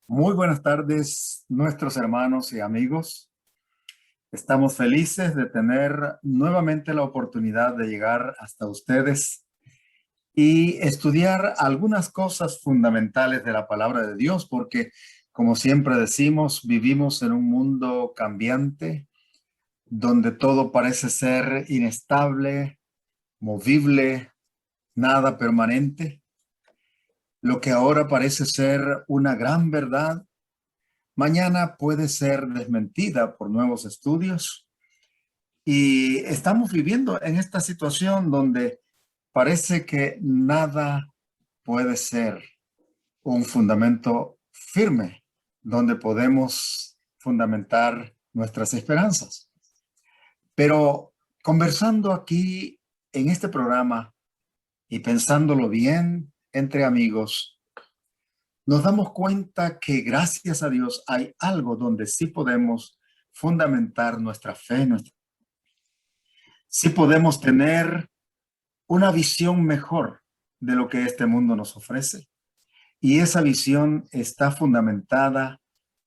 Muy buenas tardes, nuestros hermanos y amigos. Estamos felices de tener nuevamente la oportunidad de llegar hasta ustedes y estudiar algunas cosas fundamentales de la palabra de Dios, porque, como siempre decimos, vivimos en un mundo cambiante, donde todo parece ser inestable, movible, nada permanente. Lo que ahora parece ser una gran verdad, mañana puede ser desmentida por nuevos estudios, y estamos viviendo en esta situación donde parece que nada puede ser un fundamento firme donde podemos fundamentar nuestras esperanzas. Pero conversando aquí en este programa y pensándolo bien entre amigos, nos damos cuenta que gracias a Dios hay algo donde sí podemos fundamentar nuestra fe, sí podemos tener una visión mejor de lo que este mundo nos ofrece. Y esa visión está fundamentada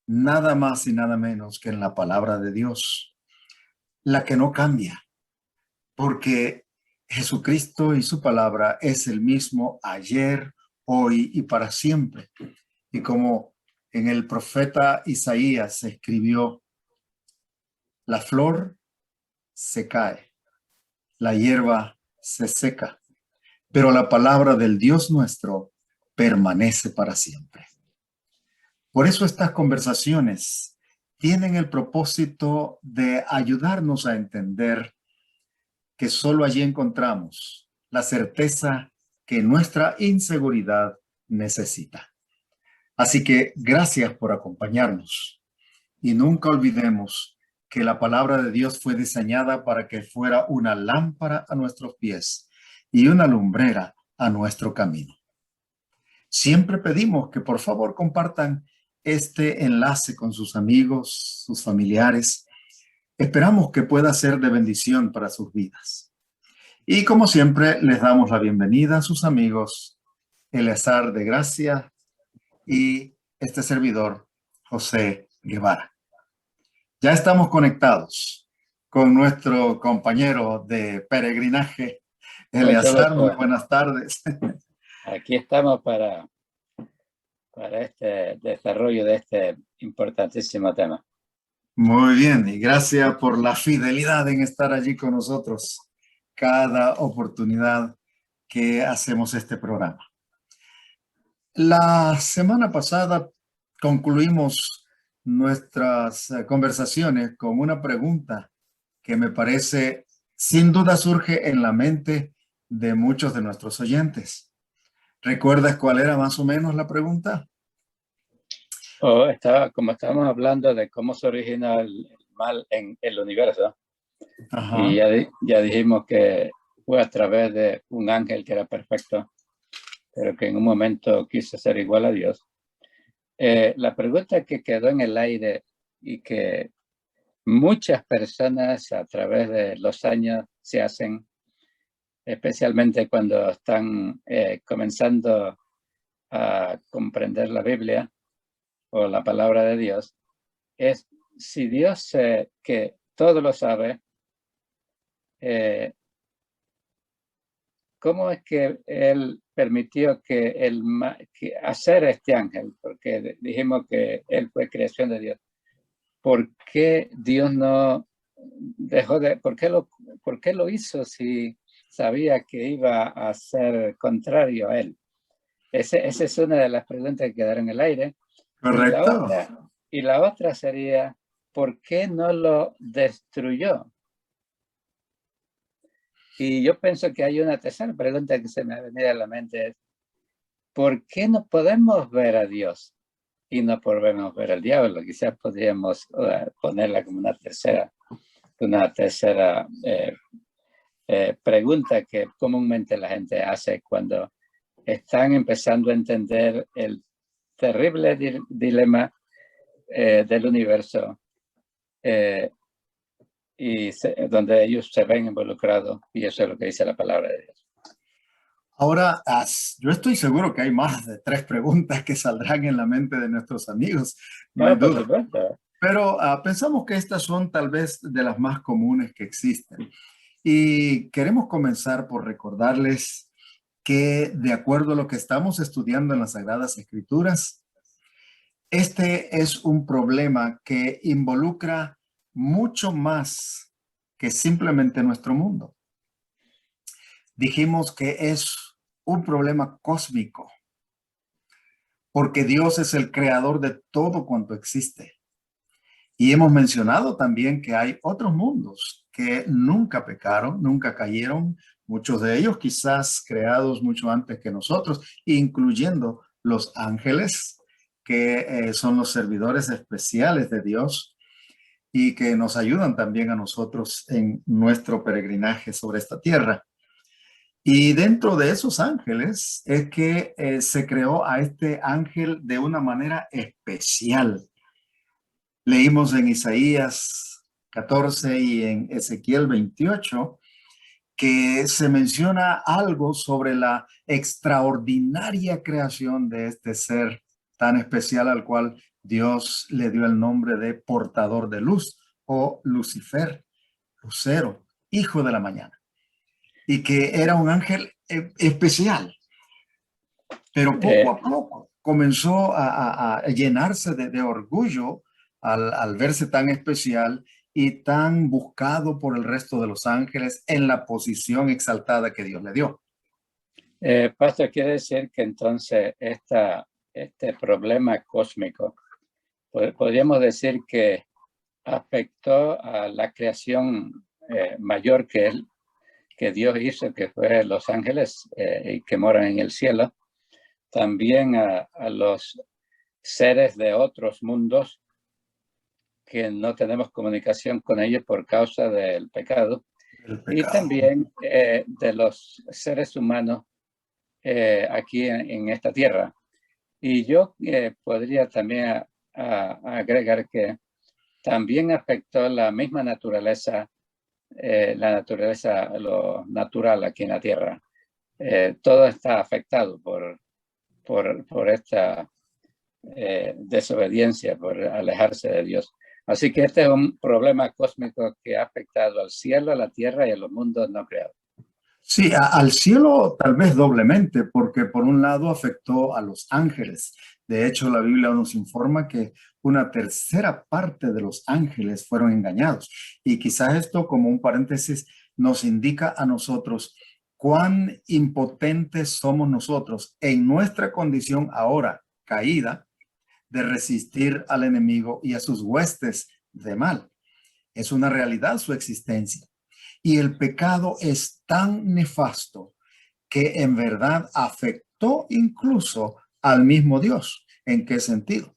nada más y nada menos que en la palabra de Dios, la que no cambia, porque Jesucristo y su palabra es el mismo ayer, hoy y para siempre. Y como en el profeta Isaías se escribió, la flor se cae, la hierba se seca, pero la palabra del Dios nuestro permanece para siempre. Por eso estas conversaciones tienen el propósito de ayudarnos a entender que solo allí encontramos la certeza que nuestra inseguridad necesita. Así que gracias por acompañarnos y nunca olvidemos que la palabra de Dios fue diseñada para que fuera una lámpara a nuestros pies y una lumbrera a nuestro camino. Siempre pedimos que por favor compartan este enlace con sus amigos, sus familiares. Esperamos que pueda ser de bendición para sus vidas. Y como siempre, les damos la bienvenida a sus amigos, Eleazar de Gracia y este servidor, José Guevara. Ya estamos conectados con nuestro compañero de peregrinaje, Eleazar. Muy buenas tardes. Aquí estamos para este desarrollo de este importantísimo tema. Muy bien, y gracias por la fidelidad en estar allí con nosotros cada oportunidad que hacemos este programa. La semana pasada concluimos nuestras conversaciones con una pregunta que me parece sin duda surge en la mente de muchos de nuestros oyentes. ¿Recuerdas cuál era más o menos la pregunta? Como estábamos hablando de cómo se origina el mal en el universo. Ajá. Y ya dijimos que fue a través de un ángel que era perfecto, pero que en un momento quiso ser igual a Dios. La pregunta que quedó en el aire y que muchas personas a través de los años se hacen, especialmente cuando están comenzando a comprender la Biblia o la palabra de Dios, es si Dios, que todo lo sabe, ¿cómo es que Él permitió que hacer este ángel? Porque dijimos que Él fue creación de Dios. ¿Por qué Dios no dejó de, por qué lo hizo si sabía que iba a ser contrario a Él? Esa es una de las preguntas que quedaron en el aire. Correcto. Y la otra sería, ¿por qué no lo destruyó? Y yo pienso que hay una tercera pregunta que se me ha venido a la mente, es, ¿por qué no podemos ver a Dios y no podemos ver al diablo? Quizás podríamos ponerla como una tercera pregunta que comúnmente la gente hace cuando están empezando a entender el terrible dilema del universo donde ellos se ven involucrados, y eso es lo que dice la palabra de Dios. Ahora, yo estoy seguro que hay más de 3 preguntas que saldrán en la mente de nuestros amigos, no hay duda. Pero pensamos que estas son tal vez de las más comunes que existen. Y queremos comenzar por recordarles que, de acuerdo a lo que estamos estudiando en las Sagradas Escrituras, este es un problema que involucra mucho más que simplemente nuestro mundo. Dijimos que es un problema cósmico, porque Dios es el creador de todo cuanto existe. Y hemos mencionado también que hay otros mundos que nunca pecaron, nunca cayeron, muchos de ellos quizás creados mucho antes que nosotros, incluyendo los ángeles, que son los servidores especiales de Dios y que nos ayudan también a nosotros en nuestro peregrinaje sobre esta tierra. Y dentro de esos ángeles es que se creó a este ángel de una manera especial. Leímos en Isaías 14 y en Ezequiel 28 que se menciona algo sobre la extraordinaria creación de este ser tan especial al cual Dios le dio el nombre de portador de luz o Lucifer, lucero, hijo de la mañana. Y que era un ángel especial, pero poco a poco comenzó a llenarse de orgullo al verse tan especial y tan buscado por el resto de los ángeles en la posición exaltada que Dios le dio. Pastor, quiere decir que entonces este problema cósmico, podríamos decir que afectó a la creación mayor que Dios hizo, que fue los ángeles y que moran en el cielo, también a los seres de otros mundos que no tenemos comunicación con ellos por causa del pecado, y también de los seres humanos aquí en esta tierra. Y yo podría también agregar que también afectó la misma naturaleza, lo natural aquí en la tierra. Todo está afectado por esta desobediencia, por alejarse de Dios. Así que este es un problema cósmico que ha afectado al cielo, a la tierra y a los mundos no creados. Sí, al cielo tal vez doblemente, porque por un lado afectó a los ángeles. De hecho, la Biblia nos informa que una tercera parte de los ángeles fueron engañados. Y quizás esto, como un paréntesis, nos indica a nosotros cuán impotentes somos nosotros en nuestra condición ahora caída de resistir al enemigo y a sus huestes de mal. Es una realidad su existencia. Y el pecado es tan nefasto que en verdad afectó incluso al mismo Dios. ¿En qué sentido?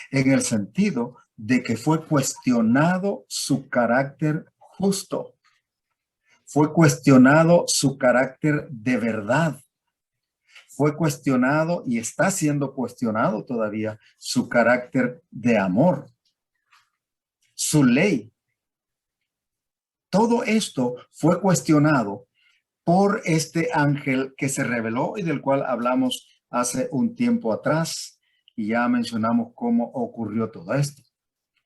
En el sentido de que fue cuestionado su carácter justo. fue cuestionado su carácter de verdad. Fue cuestionado y está siendo cuestionado todavía su carácter de amor, su ley. Todo esto fue cuestionado por este ángel que se reveló y del cual hablamos hace un tiempo atrás y ya mencionamos cómo ocurrió todo esto.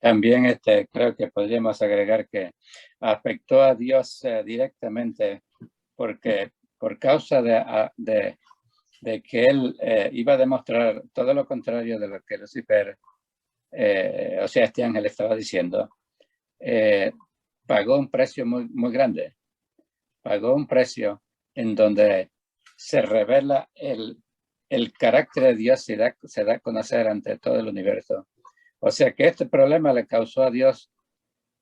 También creo que podríamos agregar que afectó a Dios directamente porque por causa de que él iba a demostrar todo lo contrario de lo que Lucifer, o sea, este ángel estaba diciendo, pagó un precio muy grande. Pagó un precio en donde se revela el carácter de Dios, se da a conocer ante todo el universo. O sea que este problema le causó a Dios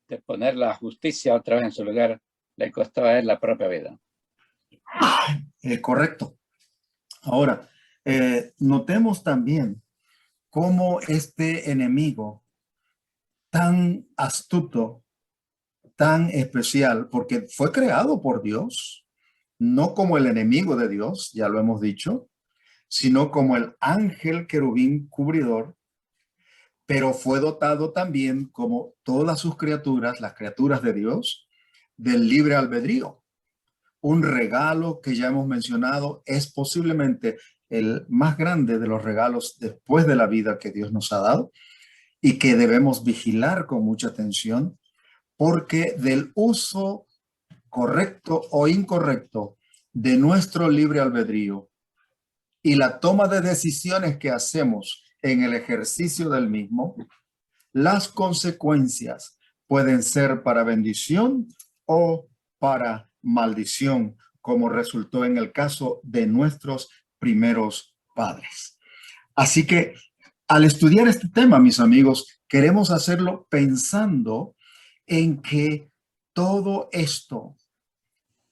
de poner la justicia otra vez en su lugar, le costó a él la propia vida. Correcto. Ahora, notemos también cómo este enemigo tan astuto, tan especial, porque fue creado por Dios, no como el enemigo de Dios, ya lo hemos dicho, sino como el ángel querubín cubridor, pero fue dotado también, como todas sus criaturas, las criaturas de Dios, del libre albedrío. Un regalo que ya hemos mencionado es posiblemente el más grande de los regalos después de la vida que Dios nos ha dado y que debemos vigilar con mucha atención, porque del uso correcto o incorrecto de nuestro libre albedrío y la toma de decisiones que hacemos en el ejercicio del mismo, las consecuencias pueden ser para bendición o para maldición, como resultó en el caso de nuestros primeros padres. Así que al estudiar este tema, mis amigos, queremos hacerlo pensando en que todo esto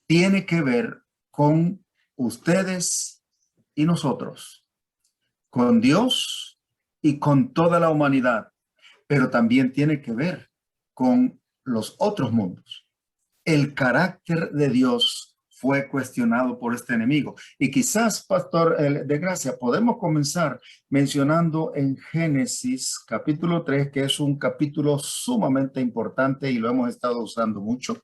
tiene que ver con ustedes y nosotros, con Dios y con toda la humanidad, pero también tiene que ver con los otros mundos. El carácter de Dios fue cuestionado por este enemigo. Y quizás, Pastor de Gracia, podemos comenzar mencionando en Génesis capítulo 3, que es un capítulo sumamente importante y lo hemos estado usando mucho,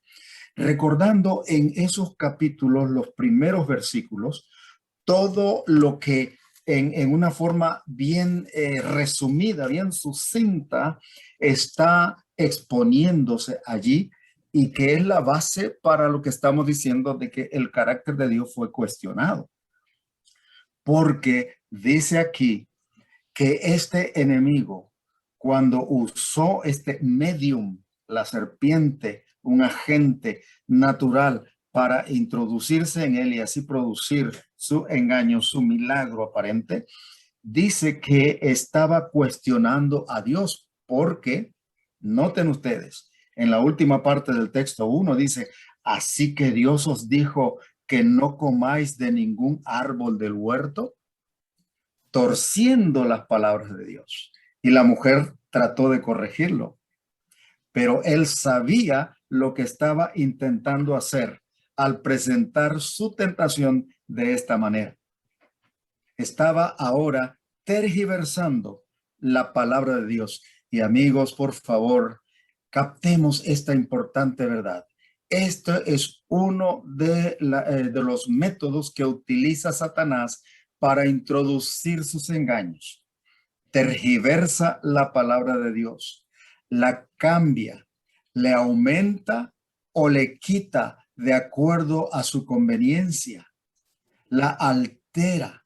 recordando en esos capítulos, los primeros versículos, todo lo que en una forma bien resumida, bien sucinta, está exponiéndose allí y que es la base para lo que estamos diciendo de que el carácter de Dios fue cuestionado. Porque dice aquí que este enemigo, cuando usó este medium, la serpiente, un agente natural para introducirse en él y así producir su engaño, su milagro aparente, dice que estaba cuestionando a Dios porque, noten ustedes, en la última parte del texto 1 dice, así que Dios os dijo que no comáis de ningún árbol del huerto, torciendo las palabras de Dios. Y la mujer trató de corregirlo, pero él sabía lo que estaba intentando hacer al presentar su tentación de esta manera. Estaba ahora tergiversando la palabra de Dios. Y amigos, por favor, captemos esta importante verdad. Este es uno de los métodos que utiliza Satanás para introducir sus engaños. Tergiversa la palabra de Dios, la cambia, le aumenta o le quita de acuerdo a su conveniencia, la altera.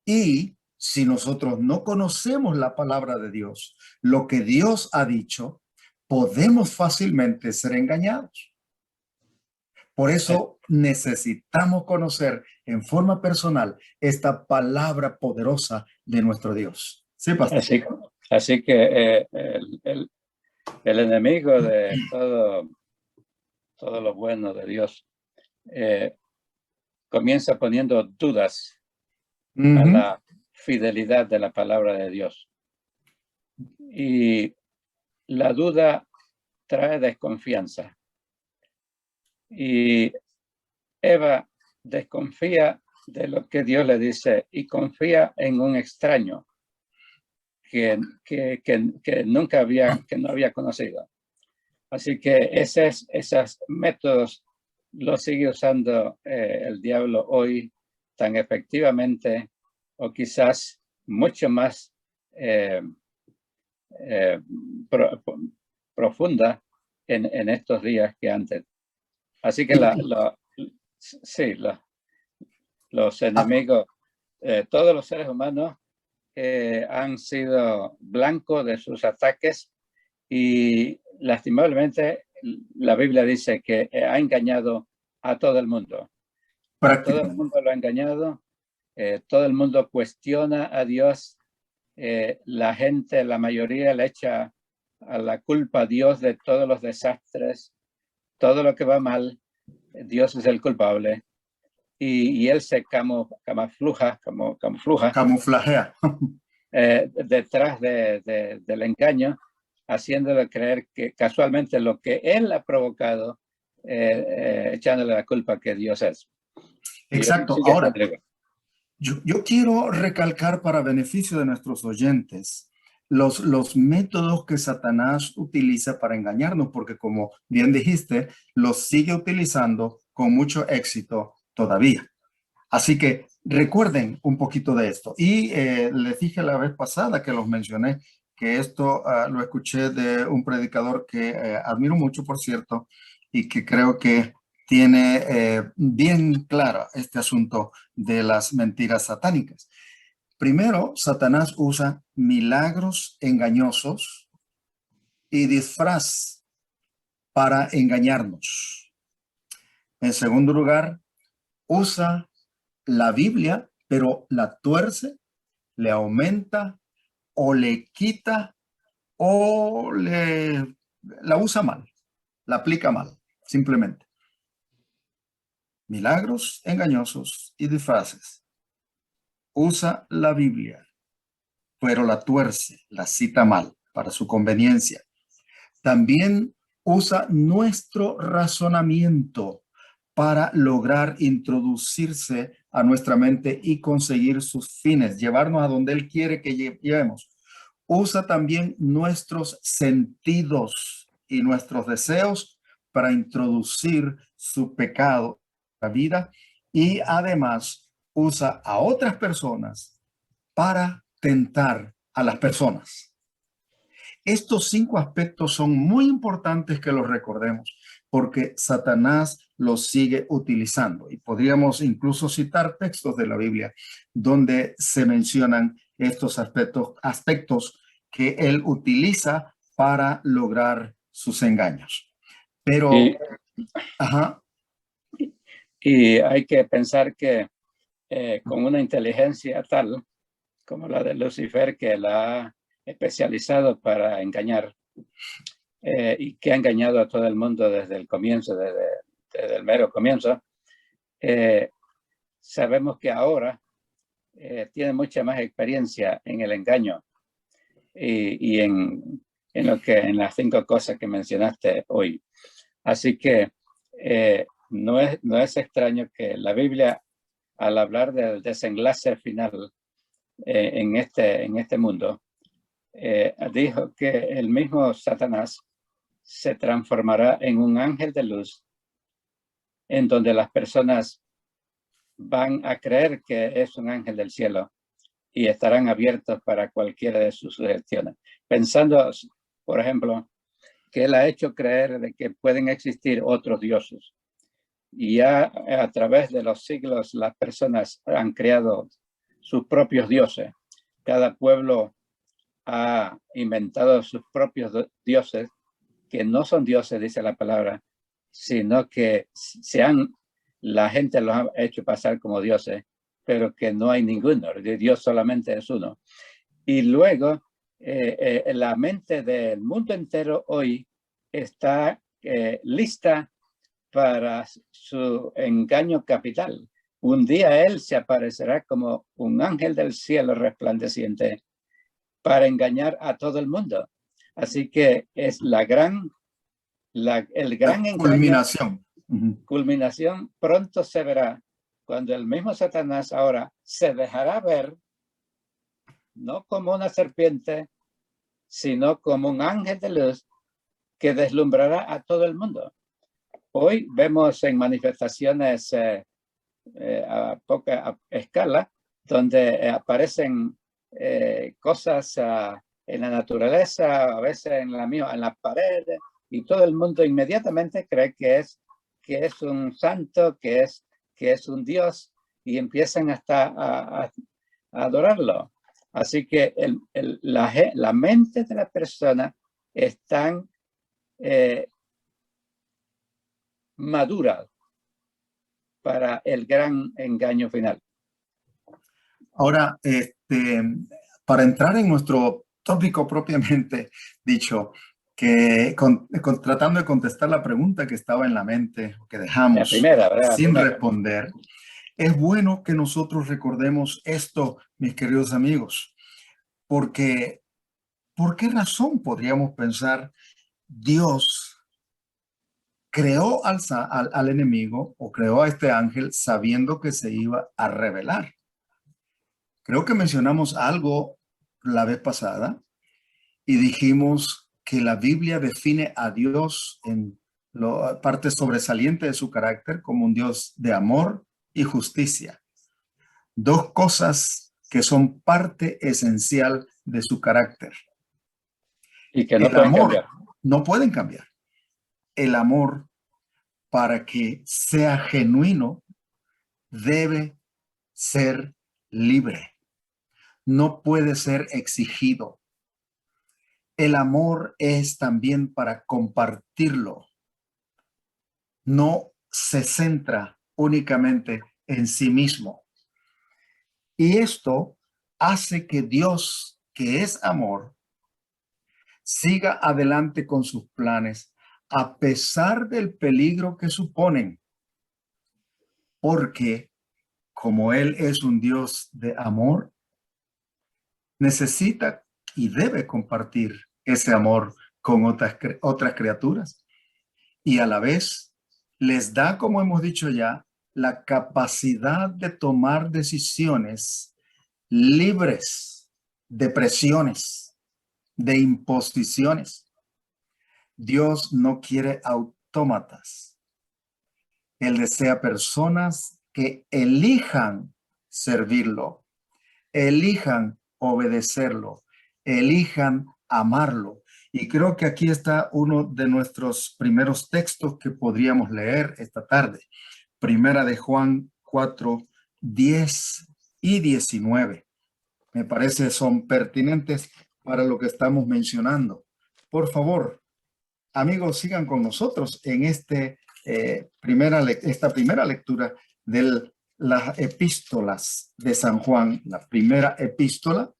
Y si nosotros no conocemos la palabra de Dios, lo que Dios ha dicho, podemos fácilmente ser engañados. Por eso necesitamos conocer en forma personal esta palabra poderosa de nuestro Dios. Sí, pastor. Así que el enemigo de todo lo bueno de Dios comienza poniendo dudas a la fidelidad de la palabra de Dios. Y la duda trae desconfianza. Y Eva desconfía de lo que Dios le dice y confía en un extraño que no había conocido. Así que esos métodos los sigue usando el diablo hoy tan efectivamente, o quizás mucho más profunda en estos días que antes. Así que los enemigos, todos los seres humanos han sido blancos de sus ataques, y lastimablemente la Biblia dice que ha engañado a todo el mundo. A todo el mundo lo ha engañado. Todo el mundo cuestiona a Dios. La gente, la mayoría, le echa a la culpa a Dios de todos los desastres, todo lo que va mal. Dios es el culpable, y él se camuflajea detrás del engaño, haciéndole creer que casualmente lo que él ha provocado, echándole la culpa que Dios es. Exacto. Ahora, yo quiero recalcar, para beneficio de nuestros oyentes, los métodos que Satanás utiliza para engañarnos, porque como bien dijiste, los sigue utilizando con mucho éxito todavía. Así que recuerden un poquito de esto. Y les dije la vez pasada que los mencioné, que esto lo escuché de un predicador que admiro mucho, por cierto, y que creo que tiene bien claro este asunto de las mentiras satánicas. Primero, Satanás usa milagros engañosos y disfraz para engañarnos. En segundo lugar, usa la Biblia, pero la tuerce, le aumenta o le quita o la usa mal, la aplica mal, simplemente. Milagros engañosos y disfraces. Usa la Biblia, pero la tuerce, la cita mal para su conveniencia. También usa nuestro razonamiento para lograr introducirse a nuestra mente y conseguir sus fines, llevarnos a donde él quiere que lleguemos. Usa también nuestros sentidos y nuestros deseos para introducir su pecado a la vida, y además usa a otras personas para tentar a las personas. Estos 5 aspectos son muy importantes que los recordemos, porque Satanás los sigue utilizando, y podríamos incluso citar textos de la Biblia donde se mencionan estos aspectos que él utiliza para lograr sus engaños. Pero, y hay que pensar que con una inteligencia tal como la de Lucifer, que la ha especializado para engañar, y que ha engañado a todo el mundo desde el comienzo, desde el mero comienzo, sabemos que ahora tiene mucha más experiencia en el engaño y en las 5 cosas que mencionaste hoy. Así que no es extraño que la Biblia, al hablar del desenlace final en este mundo, dijo que el mismo Satanás se transformará en un ángel de luz, en donde las personas van a creer que es un ángel del cielo y estarán abiertos para cualquiera de sus sugestiones, pensando, por ejemplo, que él ha hecho creer de que pueden existir otros dioses. Y ya a través de los siglos las personas han creado sus propios dioses. Cada pueblo ha inventado sus propios dioses, que no son dioses, dice la palabra, sino que la gente los ha hecho pasar como dioses, pero que no hay ninguno. Dios solamente es uno. Y luego la mente del mundo entero hoy está lista para su engaño capital. Un día él se aparecerá como un ángel del cielo resplandeciente para engañar a todo el mundo. Así que es el gran engaño culminación. culminación pronto se verá cuando el mismo Satanás ahora se dejará ver, no como una serpiente, sino como un ángel de luz que deslumbrará a todo el mundo. Hoy vemos en manifestaciones a poca escala, donde aparecen cosas en la naturaleza, a veces en la pared, y todo el mundo inmediatamente cree que es un santo, que es un Dios, y empiezan hasta a adorarlo. Así que la mente de la persona están madura para el gran engaño final. Ahora, para entrar en nuestro tópico propiamente dicho, que tratando de contestar la pregunta que estaba en la mente, que dejamos sin responder, es bueno que nosotros recordemos esto, mis queridos amigos, porque ¿por qué razón podríamos pensar Dios creó al enemigo o creó a este ángel sabiendo que se iba a revelar? Creo que mencionamos algo la vez pasada y dijimos que la Biblia define a Dios en la parte sobresaliente de su carácter como un Dios de amor y justicia. Dos cosas que son parte esencial de su carácter. Y que no pueden cambiar. No pueden cambiar. El amor, para que sea genuino, debe ser libre. No puede ser exigido. El amor es también para compartirlo. No se centra únicamente en sí mismo. Y esto hace que Dios, que es amor, siga adelante con sus planes a pesar del peligro que suponen. Porque como Él es un Dios de amor, necesita y debe compartir ese amor con otras criaturas. Y a la vez les da, como hemos dicho ya, la capacidad de tomar decisiones libres de presiones, de imposiciones. Dios no quiere autómatas. Él desea personas que elijan servirlo, elijan obedecerlo, elijan amarlo. Y creo que aquí está uno de nuestros primeros textos que podríamos leer esta tarde. Primera de Juan 4, 10 y 19. Me parece son pertinentes para lo que estamos mencionando. Por favor, amigos, sigan con nosotros en esta primera lectura de las epístolas de San Juan, la primera epístola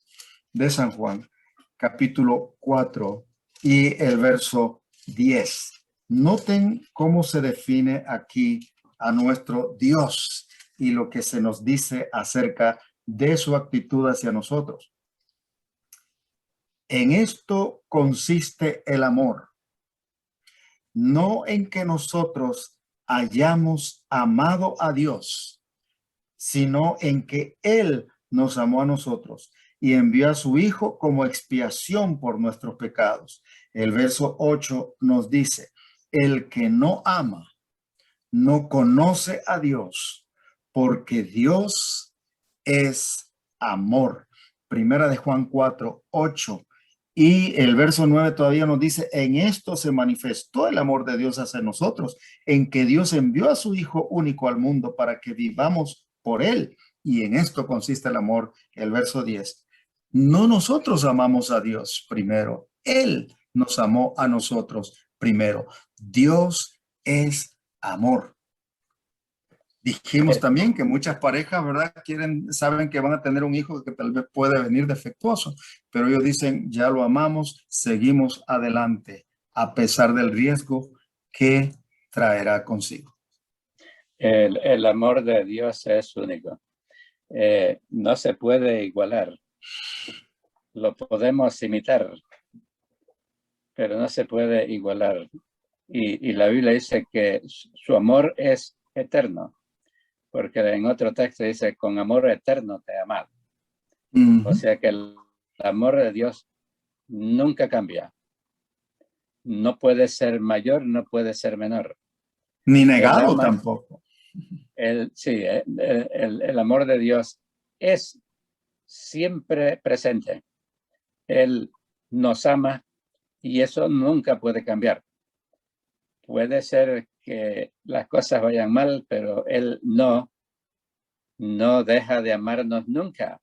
de San Juan, capítulo 4 y el verso 10. Noten cómo se define aquí a nuestro Dios y lo que se nos dice acerca de su actitud hacia nosotros. En esto consiste el amor, no en que nosotros hayamos amado a Dios, sino en que Él nos amó a nosotros y envió a su Hijo como expiación por nuestros pecados. El verso 8 nos dice, el que no ama, no conoce a Dios, porque Dios es amor. Primera de Juan 4, 8. Y el verso 9 todavía nos dice, en esto se manifestó el amor de Dios hacia nosotros, en que Dios envió a su Hijo único al mundo para que vivamos por él. Y en esto consiste el amor. El verso 10. No nosotros amamos a Dios primero, Él nos amó a nosotros primero. Dios es amor. Dijimos también que muchas parejas, ¿verdad? Saben que van a tener un hijo que tal vez puede venir defectuoso, pero ellos dicen, ya lo amamos, seguimos adelante, a pesar del riesgo que traerá consigo. El amor de Dios es único. No se puede igualar. Lo podemos imitar, pero no se puede igualar. y la Biblia dice que su amor es eterno, porque en otro texto dice, con amor eterno te he amado. O sea que el amor de Dios nunca cambia. No puede ser mayor, no puede ser menor. Ni negado tampoco. Sí, el amor de Dios es siempre presente. Él nos ama y eso nunca puede cambiar. Puede ser que las cosas vayan mal, pero Él no deja de amarnos nunca.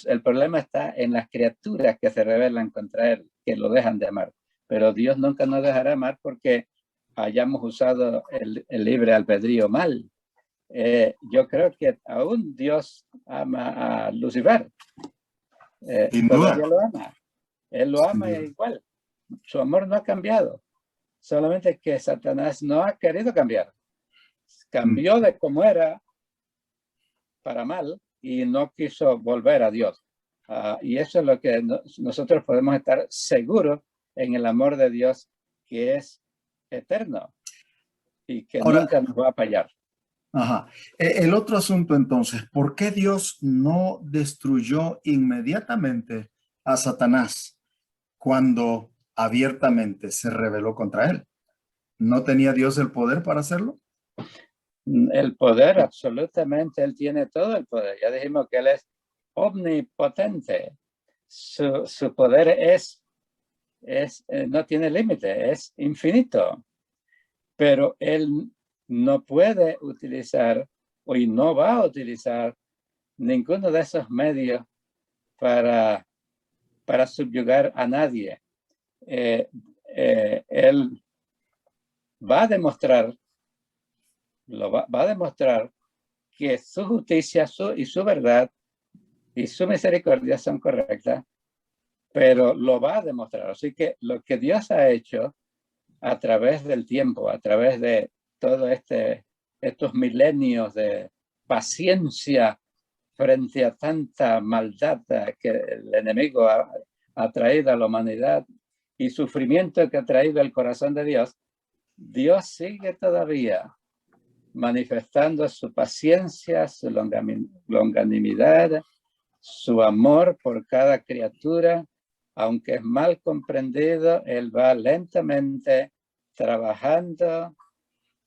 El problema está en las criaturas que se rebelan contra Él, que lo dejan de amar. Pero Dios nunca nos dejará amar porque hayamos usado el libre albedrío mal. Yo creo que aún Dios ama a Lucifer. Sin duda. Todavía lo ama. Él lo ama igual. Su amor no ha cambiado. Solamente que Satanás no ha querido cambiar. Cambió de como era para mal y no quiso volver a Dios. Y eso es lo que nosotros podemos estar seguros en el amor de Dios, que es eterno y que Ahora, nunca nos va a fallar. Ajá. El otro asunto entonces, ¿por qué Dios no destruyó inmediatamente a Satanás cuando abiertamente se rebeló contra él? ¿No tenía Dios el poder para hacerlo? El poder, absolutamente, Él tiene todo el poder. Ya dijimos que Él es omnipotente. Su poder no tiene límite, es infinito. Pero Él no puede utilizar y no va a utilizar ninguno de esos medios para subyugar a nadie. Él va a demostrar va a demostrar que su justicia y su verdad y su misericordia son correctas, pero lo va a demostrar. Así que lo que Dios ha hecho a través del tiempo, a través de todo estos milenios de paciencia frente a tanta maldad que el enemigo ha traído a la humanidad y sufrimiento que ha traído el corazón de Dios, Dios sigue todavía manifestando su paciencia, su longanimidad, su amor por cada criatura. Aunque es mal comprendido, Él va lentamente trabajando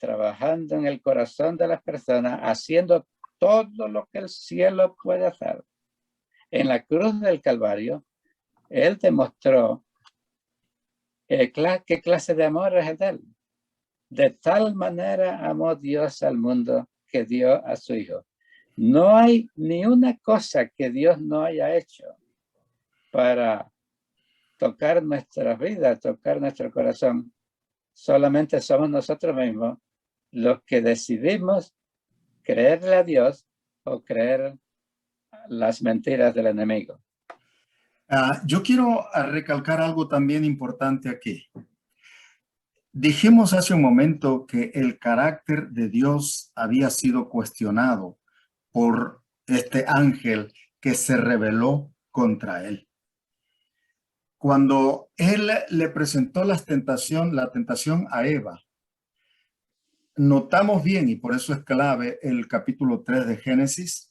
en el corazón de las personas, haciendo todo lo que el cielo puede hacer. En la cruz del Calvario, Él demostró qué clase de amor es el de Él. De tal manera amó Dios al mundo que dio a su Hijo. No hay ni una cosa que Dios no haya hecho para tocar nuestras vidas, tocar nuestro corazón. Solamente somos nosotros mismos los que decidimos creerle a Dios o creer las mentiras del enemigo. Yo quiero recalcar algo también importante aquí. Dijimos hace un momento que el carácter de Dios había sido cuestionado por este ángel que se rebeló contra él. Cuando él le presentó la tentación a Eva, notamos bien, y por eso es clave el capítulo 3 de Génesis,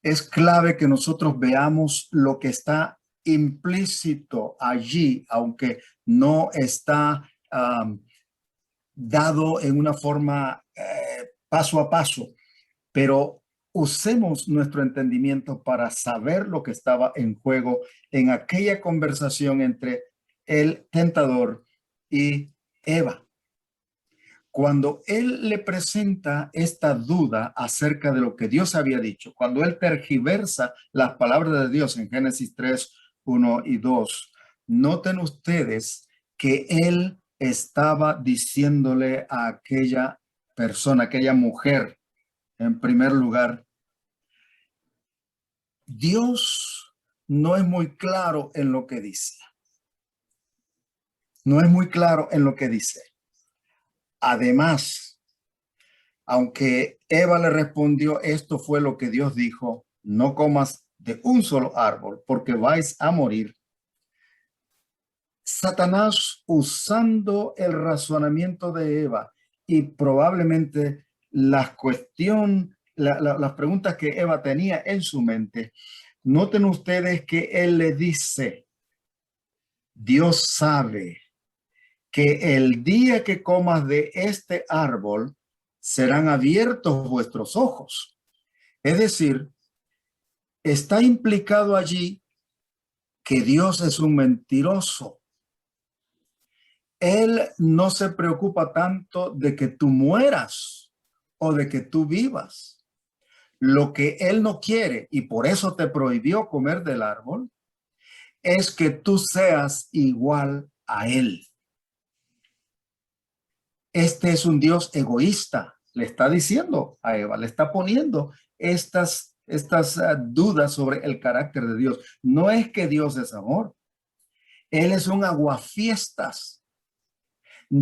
es clave que nosotros veamos lo que está implícito allí, aunque no está dado en una forma paso a paso, pero usemos nuestro entendimiento para saber lo que estaba en juego en aquella conversación entre el tentador y Eva. Cuando él le presenta esta duda acerca de lo que Dios había dicho, cuando él tergiversa las palabras de Dios en Génesis 3, 1 y 2, noten ustedes que él estaba diciéndole a aquella persona, aquella mujer, en primer lugar, Dios no es muy claro en lo que dice. No es muy claro en lo que dice. Además, aunque Eva le respondió, esto fue lo que Dios dijo, no comas de un solo árbol porque vais a morir. Satanás, usando el razonamiento de Eva y probablemente las preguntas que Eva tenía en su mente, noten ustedes que él le dice, Dios sabe que el día que comas de este árbol serán abiertos vuestros ojos. Es decir, está implicado allí que Dios es un mentiroso. Él no se preocupa tanto de que tú mueras o de que tú vivas. Lo que él no quiere, y por eso te prohibió comer del árbol, es que tú seas igual a él. Este es un Dios egoísta, le está diciendo a Eva, le está poniendo estas dudas sobre el carácter de Dios. No es que Dios es amor, él es un aguafiestas,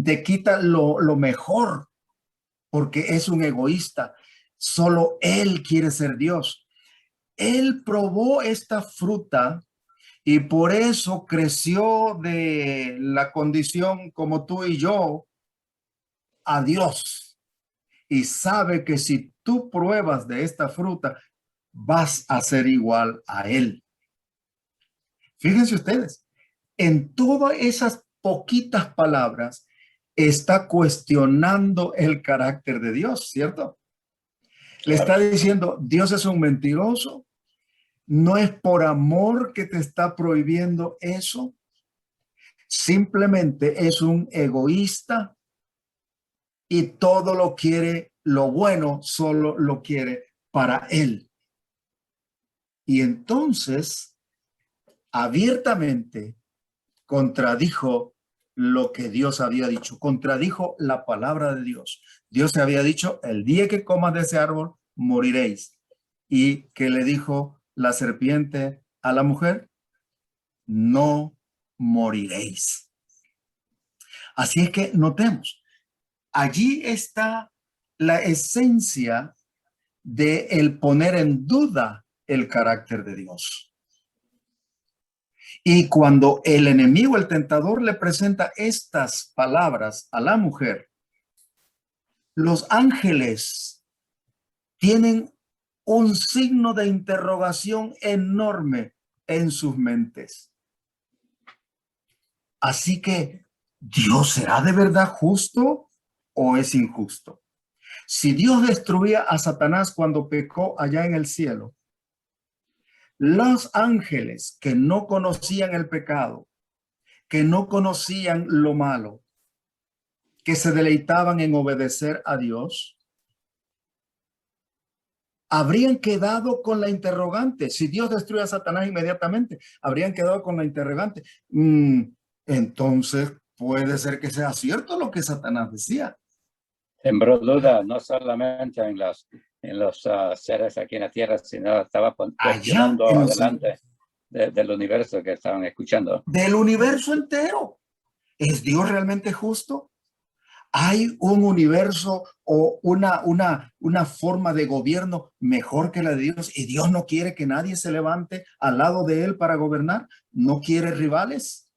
te quita lo mejor porque es un egoísta. Solo él quiere ser Dios. Él probó esta fruta y por eso creció de la condición como tú y yo a Dios. Y sabe que si tú pruebas de esta fruta, vas a ser igual a él. Fíjense ustedes, en todas esas poquitas palabras está cuestionando el carácter de Dios, ¿cierto? Le está diciendo, Dios es un mentiroso, no es por amor que te está prohibiendo eso, simplemente es un egoísta y todo lo quiere, lo bueno solo lo quiere para él. Y entonces, abiertamente, contradijo lo que Dios había dicho, contradijo la palabra de Dios. Dios se había dicho, el día que comas de ese árbol, moriréis. ¿Y qué le dijo la serpiente a la mujer? No moriréis. Así es que notemos, allí está la esencia de el poner en duda el carácter de Dios. Y cuando el enemigo, el tentador, le presenta estas palabras a la mujer, los ángeles tienen un signo de interrogación enorme en sus mentes. Así que, ¿Dios será de verdad justo o es injusto? Si Dios destruía a Satanás cuando pecó allá en el cielo, los ángeles que no conocían el pecado, que no conocían lo malo, que se deleitaban en obedecer a Dios, habrían quedado con la interrogante. Si Dios destruye a Satanás inmediatamente, habrían quedado con la interrogante. Entonces puede ser que sea cierto lo que Satanás decía. Sembró duda no solamente en los seres aquí en la tierra, sino estaba cuestionando adelante del universo que estaban escuchando. Del universo entero. ¿Es Dios realmente justo? ¿Hay un universo o una forma de gobierno mejor que la de Dios? ¿Y Dios no quiere que nadie se levante al lado de él para gobernar? ¿No quiere rivales?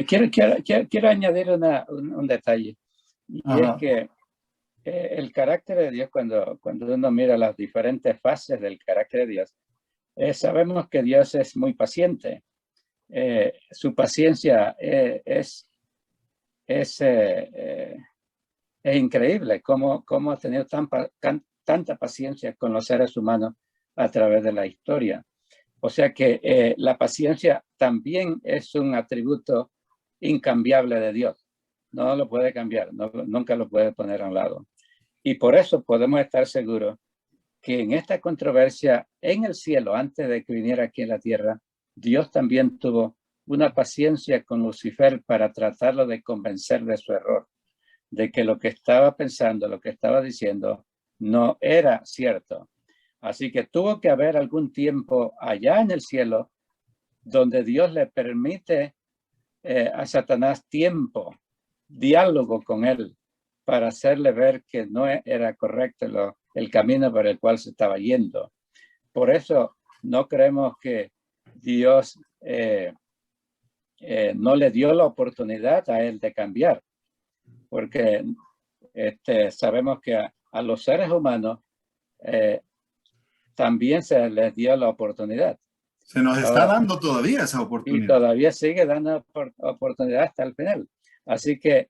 Quiero añadir un detalle. Y es que el carácter de Dios, cuando uno mira las diferentes fases del carácter de Dios, sabemos que Dios es muy paciente. Su paciencia es increíble, cómo ha tenido tanta paciencia con los seres humanos a través de la historia. O sea que la paciencia también es un atributo incambiable de Dios. No lo puede cambiar, nunca lo puede poner a un lado. Y por eso podemos estar seguros que en esta controversia en el cielo, antes de que viniera aquí en la tierra, Dios también tuvo una paciencia con Lucifer para tratarlo de convencer de su error, de que lo que estaba pensando, lo que estaba diciendo, no era cierto. Así que tuvo que haber algún tiempo allá en el cielo donde Dios le permite a Satanás tiempo, diálogo con él, para hacerle ver que no era correcto el camino por el cual se estaba yendo. Por eso no creemos que Dios no le dio la oportunidad a él de cambiar, porque sabemos que a los seres humanos también se les dio la oportunidad. Se nos está dando todavía esa Y oportunidad. todavía sigue dando oportunidad hasta el final. Así que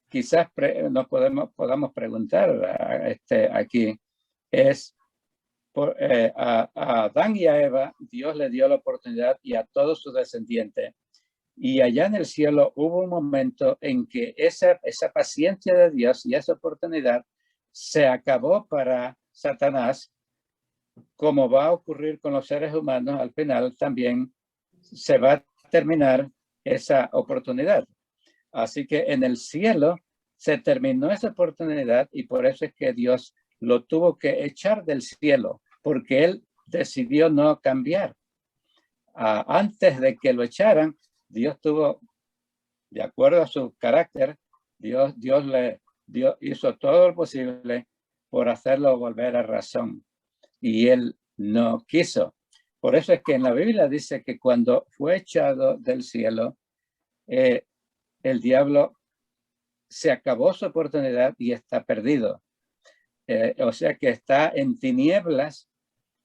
quizás nos podamos preguntar aquí, a Adán y a Eva, Dios le dio la oportunidad y a todos sus descendientes. Y allá en el cielo hubo un momento en que esa paciencia de Dios y esa oportunidad se acabó para Satanás, como va a ocurrir con los seres humanos. Al final también se va a terminar esa oportunidad. Así que en el cielo se terminó esa oportunidad y por eso es que Dios lo tuvo que echar del cielo, porque él decidió no cambiar. Antes de que lo echaran, Dios tuvo, de acuerdo a su carácter, Dios hizo todo lo posible por hacerlo volver a razón. Y él no quiso. Por eso es que en la Biblia dice que cuando fue echado del cielo, el diablo se acabó su oportunidad y está perdido. O sea que está en tinieblas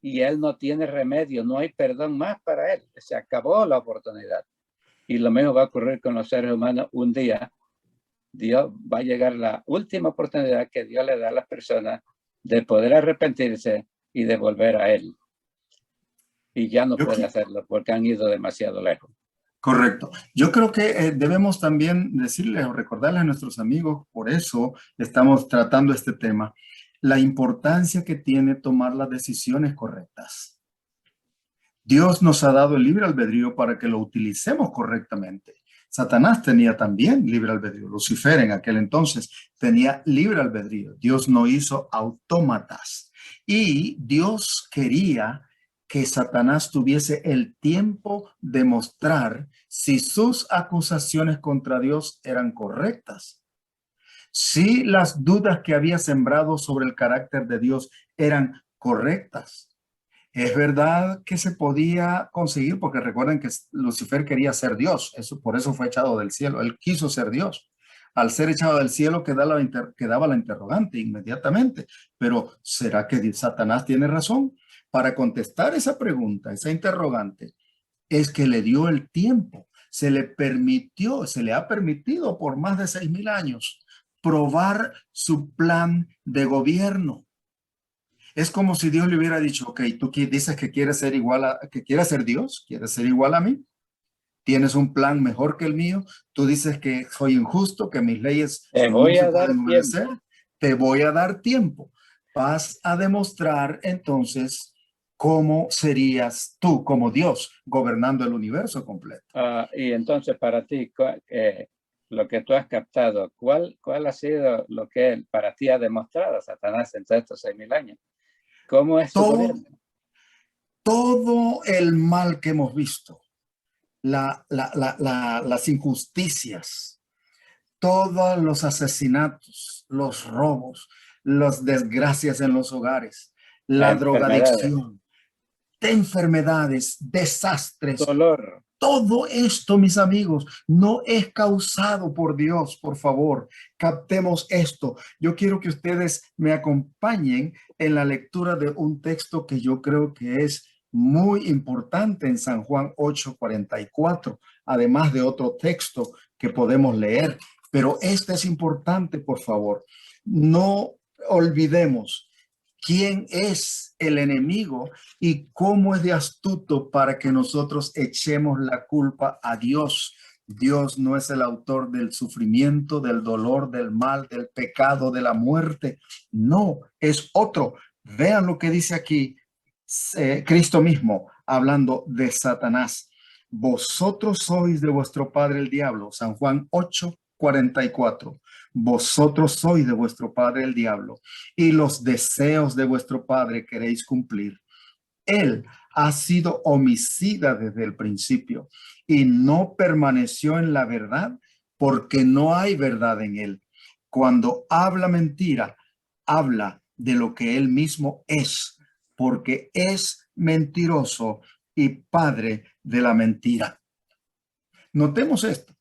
y él no tiene remedio, no hay perdón más para él. Se acabó la oportunidad. Y lo mismo va a ocurrir con los seres humanos un día. Dios va a llegar la última oportunidad que Dios le da a las personas de poder arrepentirse y de volver a él. Y ya no puede hacerlo porque han ido demasiado lejos. Correcto. Yo creo que debemos también decirles o recordarles a nuestros amigos, por eso estamos tratando este tema, la importancia que tiene tomar las decisiones correctas. Dios nos ha dado el libre albedrío para que lo utilicemos correctamente. Satanás tenía también libre albedrío. Lucifer en aquel entonces tenía libre albedrío. Dios no hizo autómatas. Y Dios quería que Satanás tuviese el tiempo de mostrar si sus acusaciones contra Dios eran correctas. Si las dudas que había sembrado sobre el carácter de Dios eran correctas. Es verdad que se podía conseguir, porque recuerden que Lucifer quería ser Dios, por eso fue echado del cielo, él quiso ser Dios. Al ser echado del cielo quedaba la interrogante inmediatamente, pero ¿será que Satanás tiene razón? Para contestar esa pregunta, esa interrogante, es que le dio el tiempo, se le ha permitido por más de 6,000 años probar su plan de gobierno. Es como si Dios le hubiera dicho, ok, tú dices que quieres ser que quieres ser Dios, quieres ser igual a mí, tienes un plan mejor que el mío, tú dices que soy injusto, que mis leyes no se pueden obedecer, te voy a dar tiempo. Vas a demostrar entonces cómo serías tú como Dios gobernando el universo completo. Y entonces para ti, lo que tú has captado, ¿cuál ha sido lo que para ti ha demostrado Satanás en estos 6,000 años? ¿Cómo es su gobierno? Todo el mal que hemos visto, las injusticias, todos los asesinatos, los robos, las desgracias en los hogares, la drogadicción, enfermedades, desastres, dolor. Todo esto, mis amigos, no es causado por Dios. Por favor, captemos esto. Yo quiero que ustedes me acompañen en la lectura de un texto que yo creo que es muy importante en San Juan 8:44, además de otro texto que podemos leer. Pero este es importante, por favor. No olvidemos quién es el enemigo y cómo es de astuto para que nosotros echemos la culpa a Dios. Dios no es el autor del sufrimiento, del dolor, del mal, del pecado, de la muerte. No, es otro. Vean lo que dice aquí Cristo mismo hablando de Satanás. Vosotros sois de vuestro padre el diablo. San Juan 8:44. Vosotros sois de vuestro padre el diablo, y los deseos de vuestro padre queréis cumplir. Él ha sido homicida desde el principio y no permaneció en la verdad porque no hay verdad en él. Cuando habla mentira, habla de lo que él mismo es, porque es mentiroso y padre de la mentira. Notemos esto.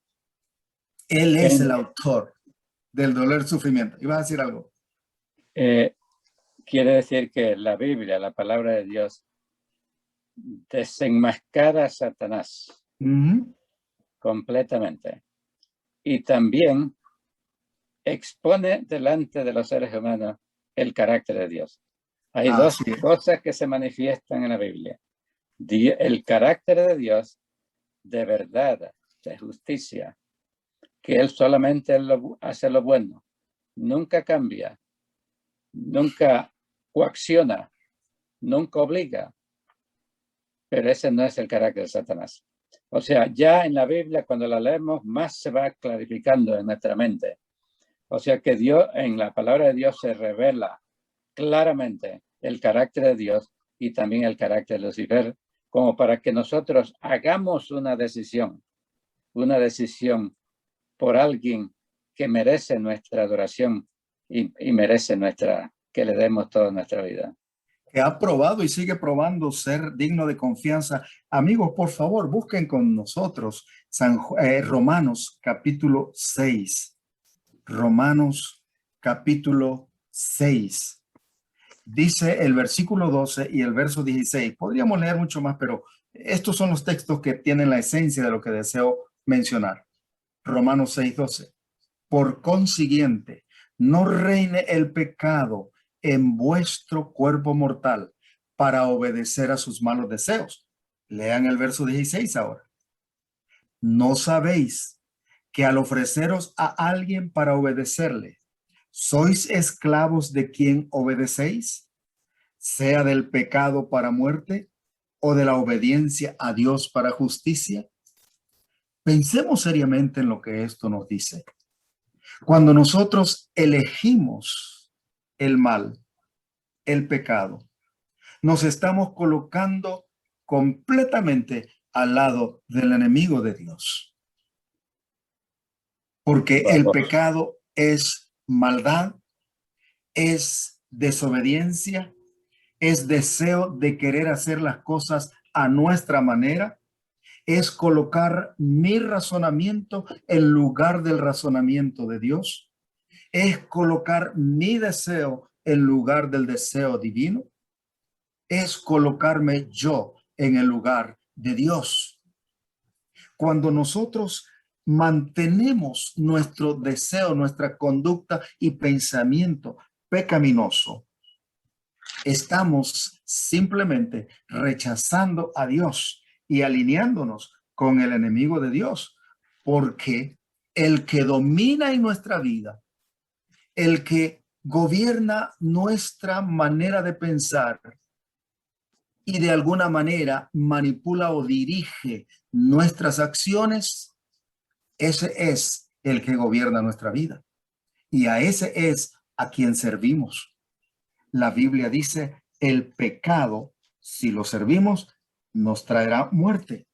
Él es el autor del dolor y sufrimiento. ¿Ibas a decir algo? Quiere decir que la Biblia, la palabra de Dios, desenmascara a Satanás completamente. Y también expone delante de los seres humanos el carácter de Dios. Hay dos cosas que se manifiestan en la Biblia. El carácter de Dios de verdad, de justicia, que Él solamente hace lo bueno, nunca cambia, nunca coacciona, nunca obliga, pero ese no es el carácter de Satanás. O sea, ya en la Biblia, cuando la leemos, más se va clarificando en nuestra mente. O sea que Dios, en la palabra de Dios se revela claramente el carácter de Dios y también el carácter de Lucifer, como para que nosotros hagamos una decisión por alguien que merece nuestra adoración y merece que le demos toda nuestra vida. Que ha probado y sigue probando ser digno de confianza. Amigos, por favor, busquen con nosotros Romanos capítulo 6. Romanos capítulo 6. Dice el versículo 12 y el verso 16. Podríamos leer mucho más, pero estos son los textos que tienen la esencia de lo que deseo mencionar. Romanos 6:12. Por consiguiente, no reine el pecado en vuestro cuerpo mortal para obedecer a sus malos deseos. Lean el verso 16 ahora. ¿No sabéis que al ofreceros a alguien para obedecerle, sois esclavos de quien obedecéis, sea del pecado para muerte o de la obediencia a Dios para justicia? Pensemos seriamente en lo que esto nos dice. Cuando nosotros elegimos el mal, el pecado, nos estamos colocando completamente al lado del enemigo de Dios. Porque el pecado es maldad, es desobediencia, es deseo de querer hacer las cosas a nuestra manera, es colocar mi razonamiento en lugar del razonamiento de Dios, es colocar mi deseo en lugar del deseo divino, es colocarme yo en el lugar de Dios. Cuando nosotros mantenemos nuestro deseo, nuestra conducta y pensamiento pecaminoso, estamos simplemente rechazando a Dios y alineándonos con el enemigo de Dios, porque el que domina en nuestra vida, el que gobierna nuestra manera de pensar y de alguna manera manipula o dirige nuestras acciones, ese es el que gobierna nuestra vida. Y a ese es a quien servimos. La Biblia dice, el pecado, si lo servimos, nos traerá muerte.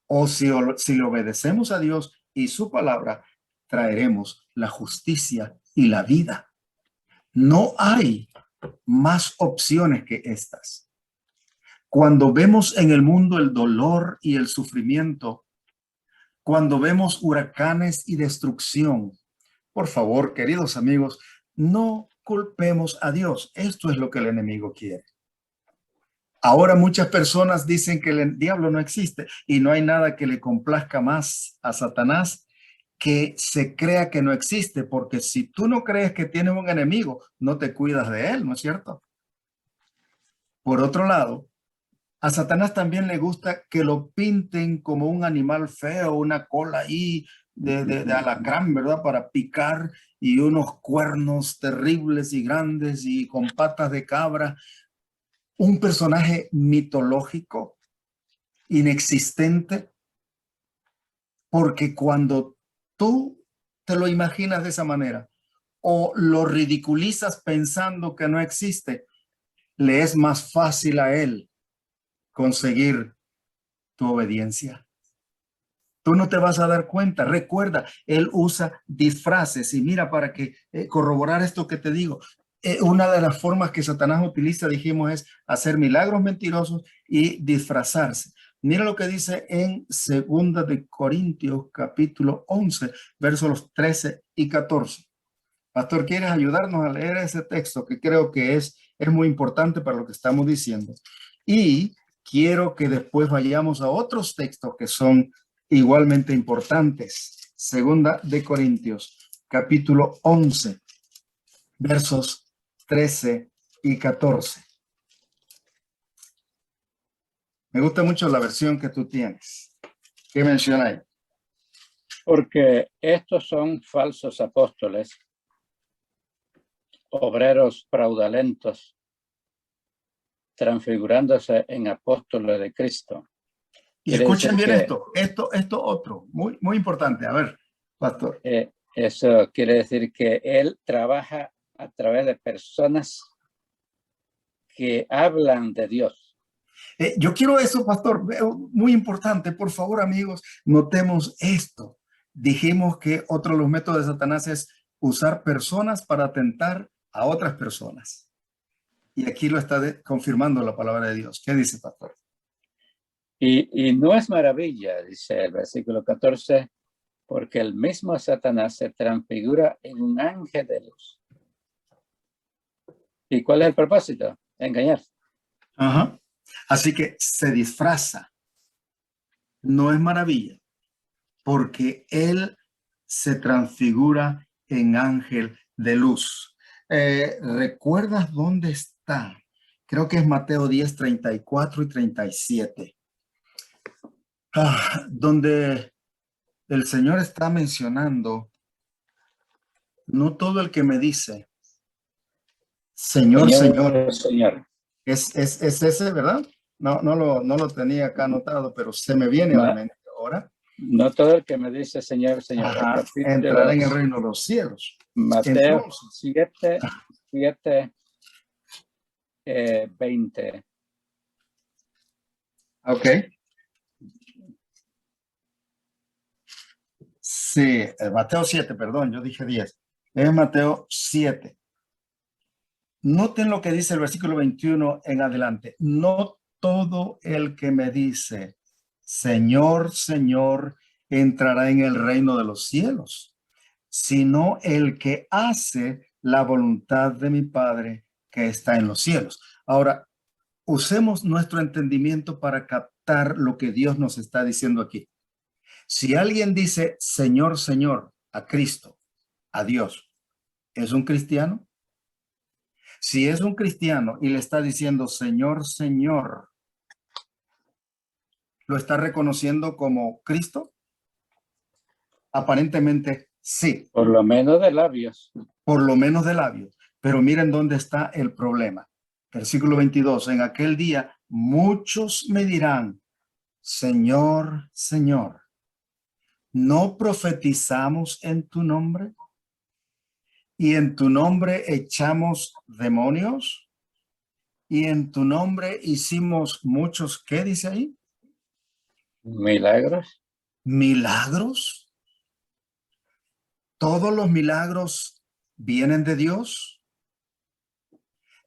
O si le obedecemos a Dios y su palabra, traeremos la justicia y la vida. No hay más opciones que estas. Cuando vemos en el mundo el dolor y el sufrimiento, cuando vemos huracanes y destrucción, por favor, queridos amigos, no culpemos a Dios. Esto es lo que el enemigo quiere. Ahora muchas personas dicen que el diablo no existe y no hay nada que le complazca más a Satanás que se crea que no existe, porque si tú no crees que tienes un enemigo, no te cuidas de él, ¿no es cierto? Por otro lado, a Satanás también le gusta que lo pinten como un animal feo, una cola ahí de alacrán, ¿verdad? Para picar y unos cuernos terribles y grandes y con patas de cabra. Un personaje mitológico, inexistente, porque cuando tú te lo imaginas de esa manera o lo ridiculizas pensando que no existe, le es más fácil a él conseguir tu obediencia. Tú no te vas a dar cuenta. Recuerda, él usa disfraces. Y mira, para que corroborar esto que te digo, una de las formas que Satanás utiliza, dijimos, es hacer milagros mentirosos y disfrazarse. Mira lo que dice en Segunda de Corintios, capítulo 11, versos 13 y 14. Pastor, ¿quieres ayudarnos a leer ese texto que creo que es muy importante para lo que estamos diciendo? Y quiero que después vayamos a otros textos que son igualmente importantes. Segunda de Corintios, capítulo 11, versos 13 y 14. Me gusta mucho la versión que tú tienes. ¿Qué menciona ahí? Porque estos son falsos apóstoles, obreros fraudulentos, transfigurándose en apóstoles de Cristo. Y escuchen bien esto otro, muy importante. A ver, pastor. Eso quiere decir que él trabaja a través de personas que hablan de Dios. Yo quiero eso, pastor, muy importante. Por favor, amigos, notemos esto. Dijimos que otro de los métodos de Satanás es usar personas para atentar a otras personas. Y aquí lo está confirmando la palabra de Dios. ¿Qué dice, pastor? Y no es maravilla, dice el versículo 14, porque el mismo Satanás se transfigura en un ángel de luz. ¿Y cuál es el propósito? Engañar. Ajá. Así que se disfraza. No es maravilla, porque él se transfigura en ángel de luz. ¿Recuerdas dónde está? Creo que es Mateo 10, 34 y 37. Donde el Señor está mencionando, no todo el que me dice, Señor, Señor. Señor. Es ese, ¿verdad? No lo tenía acá anotado, pero se me viene a la mente ahora. No todo el que me dice Señor, Señor. Ajá, entrará en el reino de los cielos. Mateo 7, 20. Ok. Sí, Mateo 7, perdón, yo dije 10. Es Mateo 7. Noten lo que dice el versículo 21 en adelante. No todo el que me dice, Señor, Señor, entrará en el reino de los cielos, sino el que hace la voluntad de mi Padre que está en los cielos. Ahora, usemos nuestro entendimiento para captar lo que Dios nos está diciendo aquí. Si alguien dice, Señor, Señor, a Cristo, a Dios, ¿es un cristiano? Si es un cristiano y le está diciendo, Señor, Señor, ¿lo está reconociendo como Cristo? Aparentemente sí. Por lo menos de labios. Por lo menos de labios. Pero miren dónde está el problema. Versículo 22. En aquel día muchos me dirán, Señor, Señor, ¿no profetizamos en tu nombre? ¿Y en tu nombre echamos demonios? ¿Y en tu nombre hicimos muchos, qué dice ahí? Milagros. ¿Milagros? ¿Todos los milagros vienen de Dios?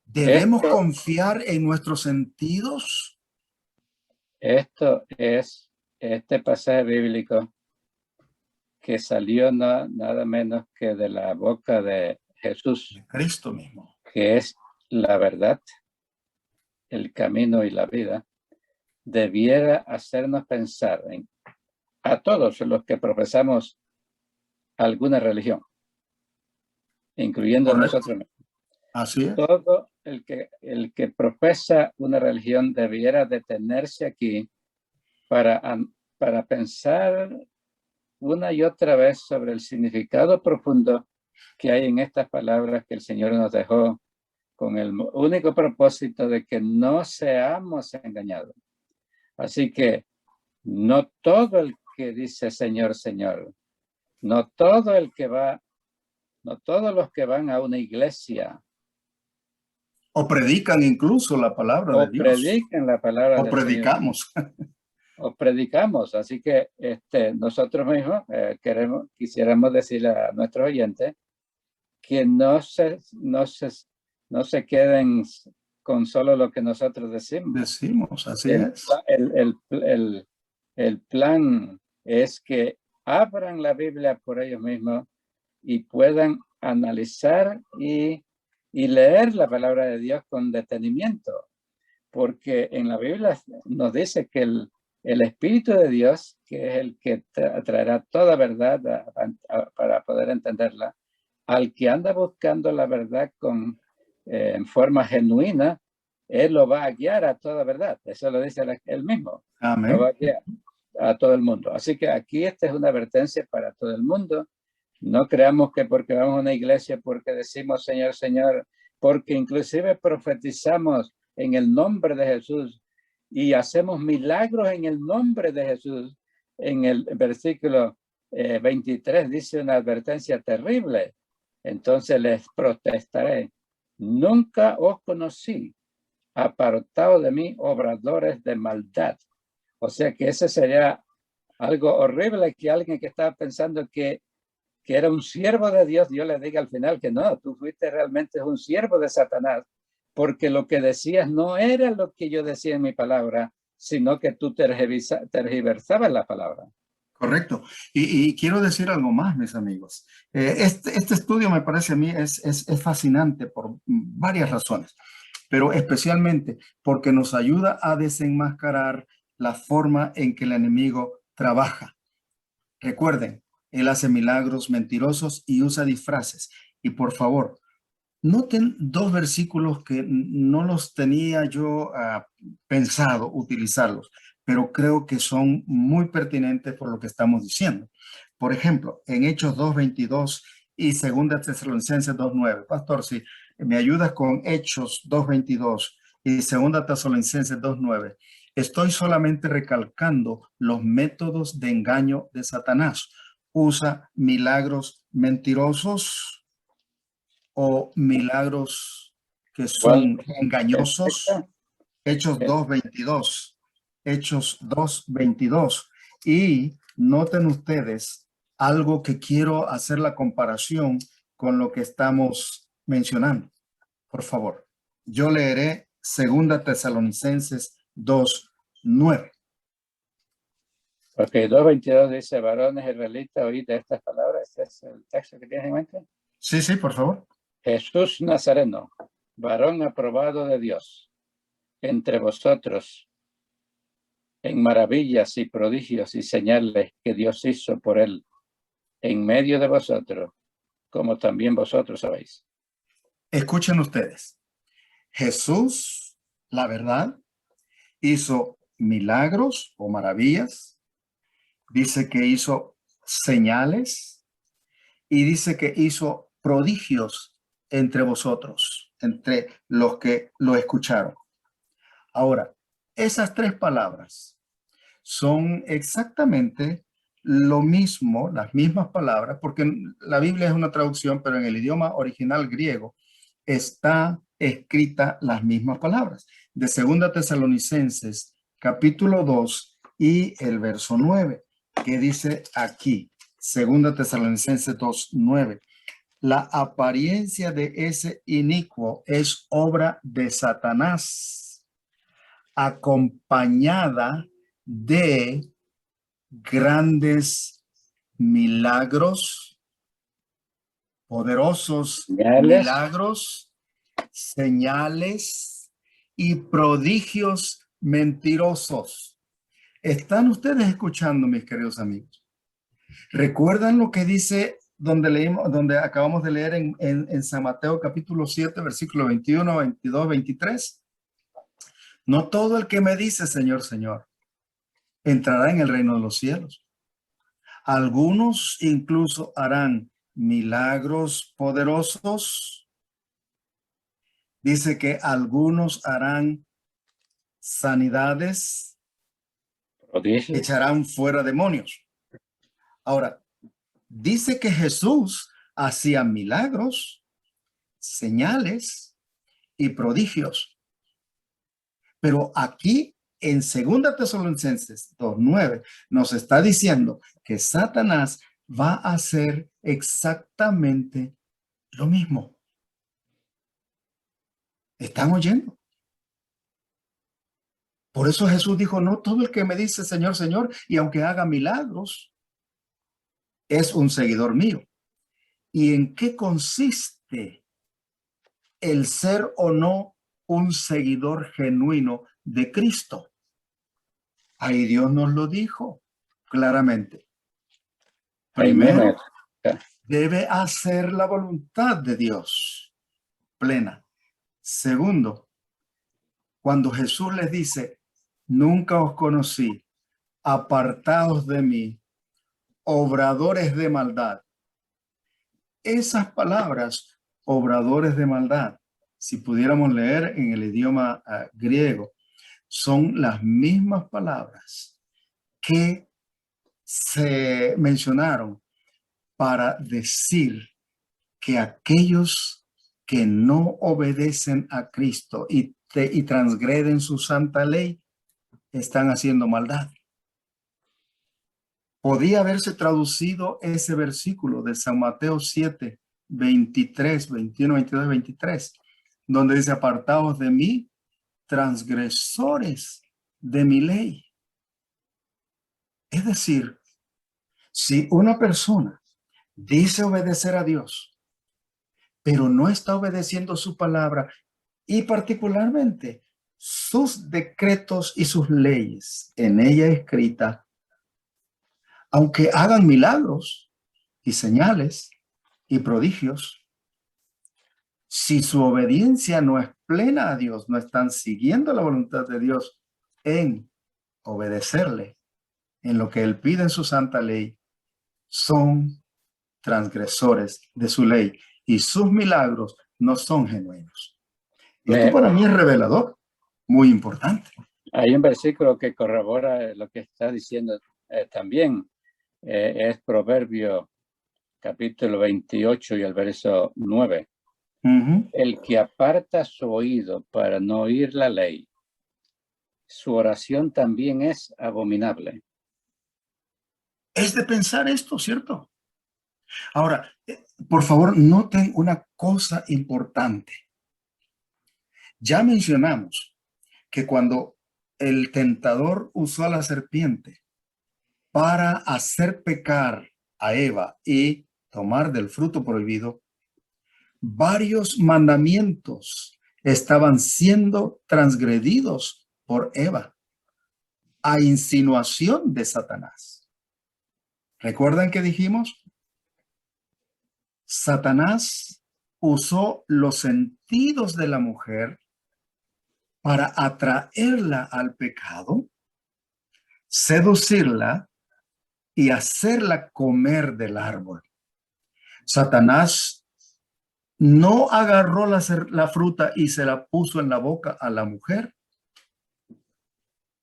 ¿Debemos confiar en nuestros sentidos? Esto es este pasaje bíblico que salió nada menos que de la boca de Jesús. De Cristo mismo. Que es la verdad, el camino y la vida, debiera hacernos pensar a todos los que profesamos alguna religión, incluyendo Correcto. nosotros mismos. Así es. Todo el que profesa una religión debiera detenerse aquí para pensar una y otra vez sobre el significado profundo que hay en estas palabras que el Señor nos dejó, con el único propósito de que no seamos engañados. Así que no todo el que dice Señor, Señor, no todo el que va, no todos los que van a una iglesia o predican incluso la palabra de Dios. O predican la palabra o del predicamos. Señor. O predicamos. Así que nosotros mismos quisiéramos decirle a nuestros oyentes que no se queden con solo lo que nosotros decimos. Decimos, así El, es. el plan es que abran la Biblia por ellos mismos y puedan analizar y leer la palabra de Dios con detenimiento, porque en la Biblia nos dice que el Espíritu de Dios, que es el que traerá toda verdad para poder entenderla, al que anda buscando la verdad en forma genuina, él lo va a guiar a toda verdad. Eso lo dice él mismo. Amén. Lo va a guiar a todo el mundo. Así que aquí esta es una advertencia para todo el mundo. No creamos que porque vamos a una iglesia, porque decimos Señor, Señor, porque inclusive profetizamos en el nombre de Jesús y hacemos milagros en el nombre de Jesús. En el versículo 23 dice una advertencia terrible. Entonces les protestaré. Nunca os conocí, apartado de mí, obradores de maldad. O sea que ese sería algo horrible, que alguien que estaba pensando que era un siervo de Dios le diga al final que no, tú fuiste realmente un siervo de Satanás, porque lo que decías no era lo que yo decía en mi palabra, sino que tú tergiversabas la palabra. Correcto. Y quiero decir algo más, mis amigos. Este estudio me parece a mí es fascinante por varias razones, pero especialmente porque nos ayuda a desenmascarar la forma en que el enemigo trabaja. Recuerden, él hace milagros mentirosos y usa disfraces. Y por favor, noten dos versículos que no los tenía yo pensado utilizarlos, pero creo que son muy pertinentes por lo que estamos diciendo. Por ejemplo, en Hechos 2:22 y 2 Tesalonicenses 2:9. Pastor, si me ayudas con Hechos 2:22 y 2 Tesalonicenses 2:9. Estoy solamente recalcando los métodos de engaño de Satanás. Usa milagros mentirosos o milagros que son engañosos. Hechos 2:22. Hechos 2:22. Y noten ustedes algo que quiero hacer la comparación con lo que estamos mencionando. Por favor, yo leeré 2 Tesalonicenses 2:9. Ok, 2:22 dice, varones israelitas, oíd estas palabras. ¿Este es el texto que tienes en mente? Sí, por favor. Jesús Nazareno, varón aprobado de Dios, entre vosotros, en maravillas y prodigios y señales que Dios hizo por él, en medio de vosotros, como también vosotros sabéis. Escuchen ustedes. Jesús, la verdad, hizo milagros o maravillas. Dice que hizo señales y dice que hizo prodigios entre vosotros, entre los que lo escucharon. Ahora, esas tres palabras son exactamente lo mismo, las mismas palabras, porque la Biblia es una traducción, pero en el idioma original griego está escrita las mismas palabras. De 2 Tesalonicenses, capítulo 2 y el verso 9, que dice aquí, 2 Tesalonicenses 2:9. La apariencia de ese inicuo es obra de Satanás, acompañada de grandes milagros, poderosos milagros, señales y prodigios mentirosos. ¿Están ustedes escuchando, mis queridos amigos? ¿Recuerdan lo que dice donde acabamos de leer en San Mateo capítulo 7, versículo 21, 22, 23? No todo el que me dice Señor, Señor, entrará en el reino de los cielos. Algunos incluso harán milagros poderosos. Dice que algunos harán sanidades, echarán fuera demonios. Ahora, dice que Jesús hacía milagros, señales y prodigios. Pero aquí en 2 Tesalonicenses 2:9 nos está diciendo que Satanás va a hacer exactamente lo mismo. ¿Están oyendo? Por eso Jesús dijo, no todo el que me dice Señor, Señor, y aunque haga milagros, es un seguidor mío. ¿Y en qué consiste el ser o no un seguidor genuino de Cristo? Ahí Dios nos lo dijo claramente. Ahí mismo. Primero, debe hacer la voluntad de Dios plena. Segundo, cuando Jesús les dice, nunca os conocí, apartados de mí, obradores de maldad. Esas palabras, obradores de maldad, si pudiéramos leer en el idioma griego, son las mismas palabras que se mencionaron para decir que aquellos que no obedecen a Cristo y transgreden su santa ley están haciendo maldad. Podía haberse traducido ese versículo de San Mateo 7, 23, 21, 22, 23, donde dice, apartaos de mí, transgresores de mi ley. Es decir, si una persona dice obedecer a Dios, pero no está obedeciendo su palabra y particularmente sus decretos y sus leyes en ella escrita, aunque hagan milagros y señales y prodigios, si su obediencia no es plena a Dios, no están siguiendo la voluntad de Dios en obedecerle, en lo que Él pide en su santa ley, son transgresores de su ley y sus milagros no son genuinos. Esto para mí es revelador, muy importante. Hay un versículo que corrobora lo que está diciendo también. Es Proverbio capítulo 28 y el verso 9. El que aparta su oído para no oír la ley, su oración también es abominable. Es de pensar esto, ¿cierto? Ahora, por favor, noten una cosa importante. Ya mencionamos que cuando el tentador usó a la serpiente para hacer pecar a Eva y tomar del fruto prohibido, varios mandamientos estaban siendo transgredidos por Eva a insinuación de Satanás. ¿Recuerdan que dijimos? Satanás usó los sentidos de la mujer para atraerla al pecado, seducirla y hacerla comer del árbol. Satanás no agarró la fruta y se la puso en la boca a la mujer.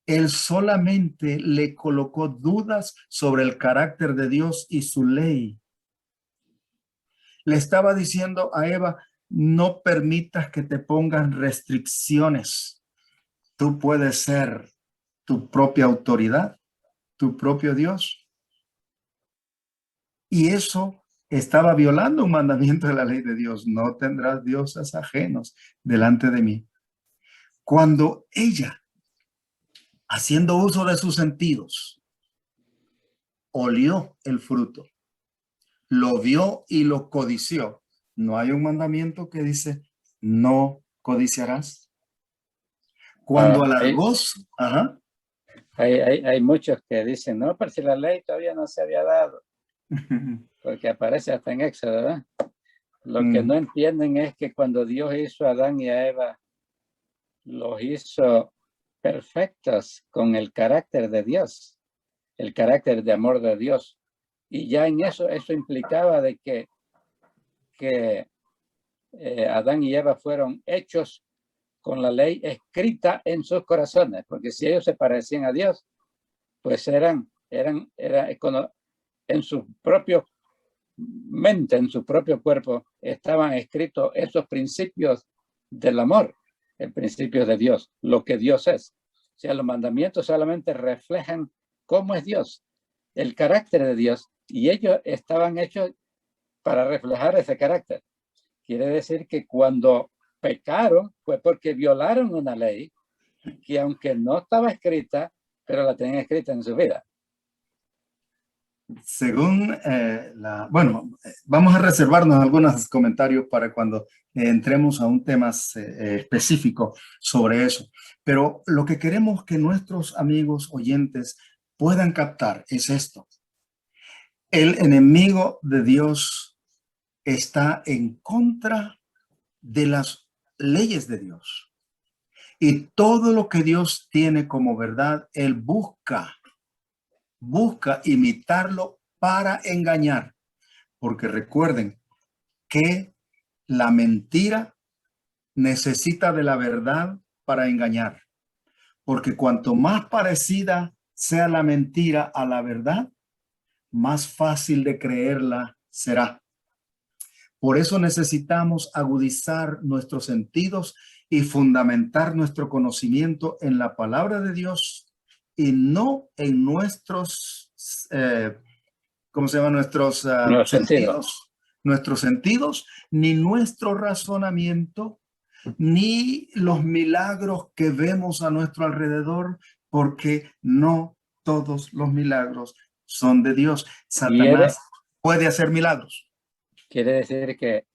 Él solamente le colocó dudas sobre el carácter de Dios y su ley. Le estaba diciendo a Eva, no permitas que te pongan restricciones. Tú puedes ser tu propia autoridad, tu propio Dios. Y eso estaba violando un mandamiento de la ley de Dios. No tendrás dioses ajenos delante de mí. Cuando ella, haciendo uso de sus sentidos, olió el fruto, lo vio y lo codició. No hay un mandamiento que dice, no codiciarás. Cuando alargó, hay muchos que dicen, no, pero si la ley todavía no se había dado, porque aparece hasta en Éxodo, ¿verdad? Lo que no entienden es que cuando Dios hizo a Adán y a Eva, los hizo perfectos con el carácter de Dios, el carácter de amor de Dios. Y ya en eso implicaba de que Adán y Eva fueron hechos con la ley escrita en sus corazones, porque si ellos se parecían a Dios, pues eran en su propio mente, en su propio cuerpo, estaban escritos esos principios del amor, el principio de Dios, lo que Dios es. O sea, los mandamientos solamente reflejan cómo es Dios, el carácter de Dios, y ellos estaban hechos para reflejar ese carácter. Quiere decir que cuando pecaron fue porque violaron una ley que aunque no estaba escrita, pero la tenían escrita en su vida. Según bueno, vamos a reservarnos algunos comentarios para cuando entremos a un tema específico sobre eso. Pero lo que queremos que nuestros amigos oyentes puedan captar es esto. El enemigo de Dios está en contra de las leyes de Dios. Y todo lo que Dios tiene como verdad, él busca imitarlo para engañar. Porque recuerden que la mentira necesita de la verdad para engañar. Porque cuanto más parecida sea la mentira a la verdad, más fácil de creerla será. Por eso necesitamos agudizar nuestros sentidos y fundamentar nuestro conocimiento en la palabra de Dios y no en nuestros, ¿cómo se llama? Nuestros sentidos, ni nuestro razonamiento, ni los milagros que vemos a nuestro alrededor, porque no todos los milagros son de Dios. Satanás puede hacer milagros. Quiere decir que,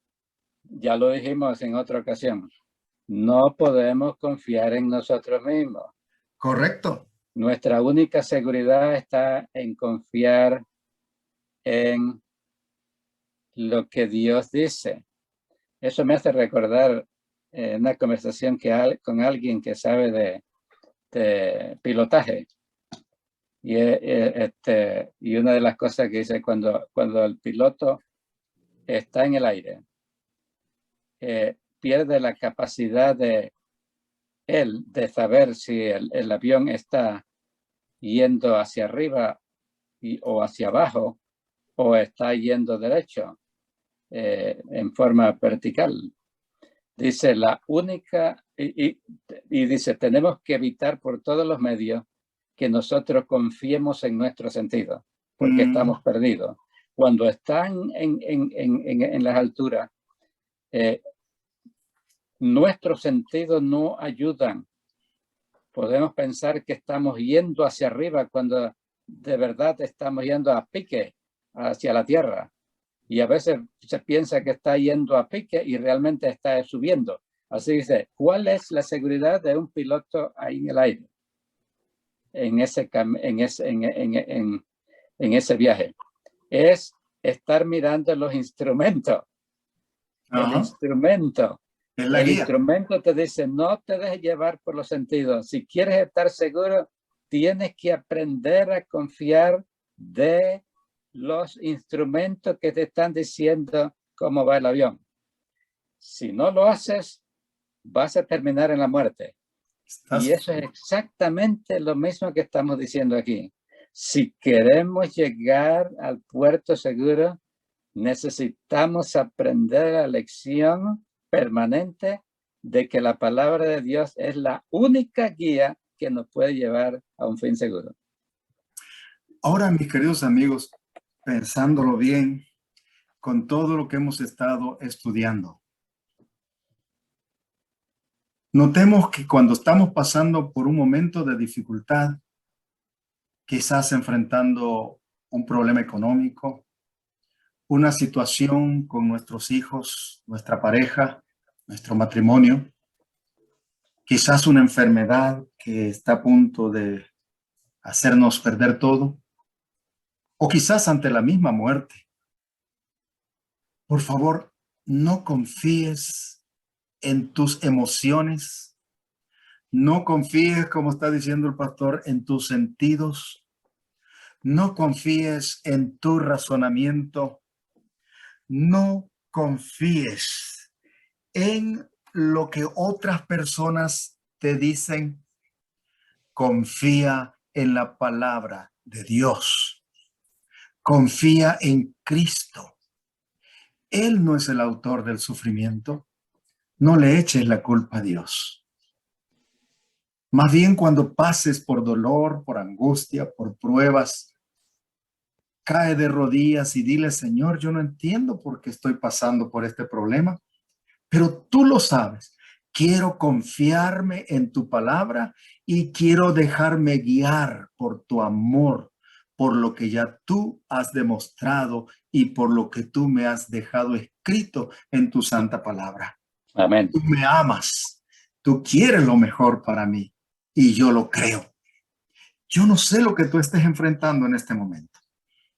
ya lo dijimos en otra ocasión, no podemos confiar en nosotros mismos. Correcto. Nuestra única seguridad está en confiar en lo que Dios dice. Eso me hace recordar una conversación con alguien que sabe de pilotaje. Y una de las cosas que dice, cuando el piloto está en el aire, pierde la capacidad de saber si el avión está yendo hacia arriba o hacia abajo, o está yendo derecho en forma vertical. Dice, la única, y dice, tenemos que evitar por todos los medios que nosotros confiemos en nuestro sentido, porque estamos perdidos. Cuando están en las alturas, nuestros sentidos no ayudan. Podemos pensar que estamos yendo hacia arriba cuando de verdad estamos yendo a pique hacia la tierra. Y a veces se piensa que está yendo a pique y realmente está subiendo. Así dice, ¿cuál es la seguridad de un piloto ahí en el aire? En ese viaje. Es estar mirando los instrumentos. El instrumento. El instrumento te dice, no te dejes llevar por los sentidos. Si quieres estar seguro, tienes que aprender a confiar de los instrumentos que te están diciendo cómo va el avión. Si no lo haces, vas a terminar en la muerte. Y eso es exactamente lo mismo que estamos diciendo aquí. Si queremos llegar al puerto seguro, necesitamos aprender la lección permanente de que la palabra de Dios es la única guía que nos puede llevar a un fin seguro. Ahora, mis queridos amigos, pensándolo bien, con todo lo que hemos estado estudiando, notemos que cuando estamos pasando por un momento de dificultad, quizás enfrentando un problema económico, una situación con nuestros hijos, nuestra pareja, nuestro matrimonio, quizás una enfermedad que está a punto de hacernos perder todo, o quizás ante la misma muerte. Por favor, no confíes en tus emociones, no confíes, como está diciendo el pastor, en tus sentidos, no confíes en tu razonamiento, no confíes en lo que otras personas te dicen. Confía en la palabra de Dios. Confía en Cristo. Él no es el autor del sufrimiento. No le eches la culpa a Dios. Más bien, cuando pases por dolor, por angustia, por pruebas, cae de rodillas y dile, Señor, yo no entiendo por qué estoy pasando por este problema, pero tú lo sabes. Quiero confiarme en tu palabra y quiero dejarme guiar por tu amor, por lo que ya tú has demostrado y por lo que tú me has dejado escrito en tu santa palabra. Amén. Tú me amas, tú quieres lo mejor para mí y yo lo creo. Yo no sé lo que tú estés enfrentando en este momento,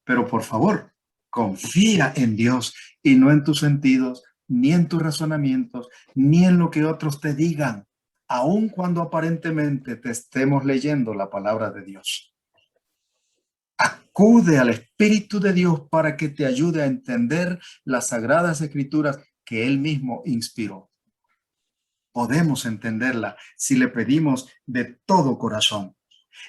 pero por favor, confía en Dios y no en tus sentidos, ni en tus razonamientos, ni en lo que otros te digan, aun cuando aparentemente te estemos leyendo la palabra de Dios. Acude al Espíritu de Dios para que te ayude a entender las sagradas escrituras que Él mismo inspiró. Podemos entenderla si le pedimos de todo corazón.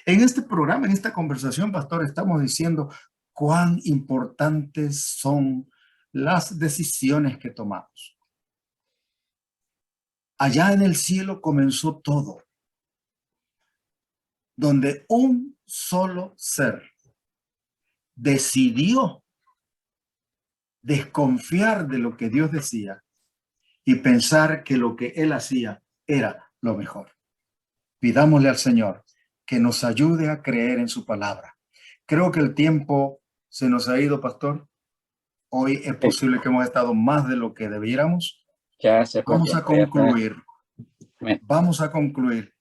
En este programa, en esta conversación, pastor, estamos diciendo cuán importantes son las decisiones que tomamos. Allá en el cielo comenzó todo, donde un solo ser decidió desconfiar de lo que Dios decía y pensar que lo que él hacía era lo mejor. Pidámosle al Señor que nos ayude a creer en su palabra. Creo que el tiempo se nos ha ido, pastor. Hoy es posible que hemos estado más de lo que debiéramos. Ya se fue Vamos a tiempo, ya está. concluir. Amén. Vamos a concluir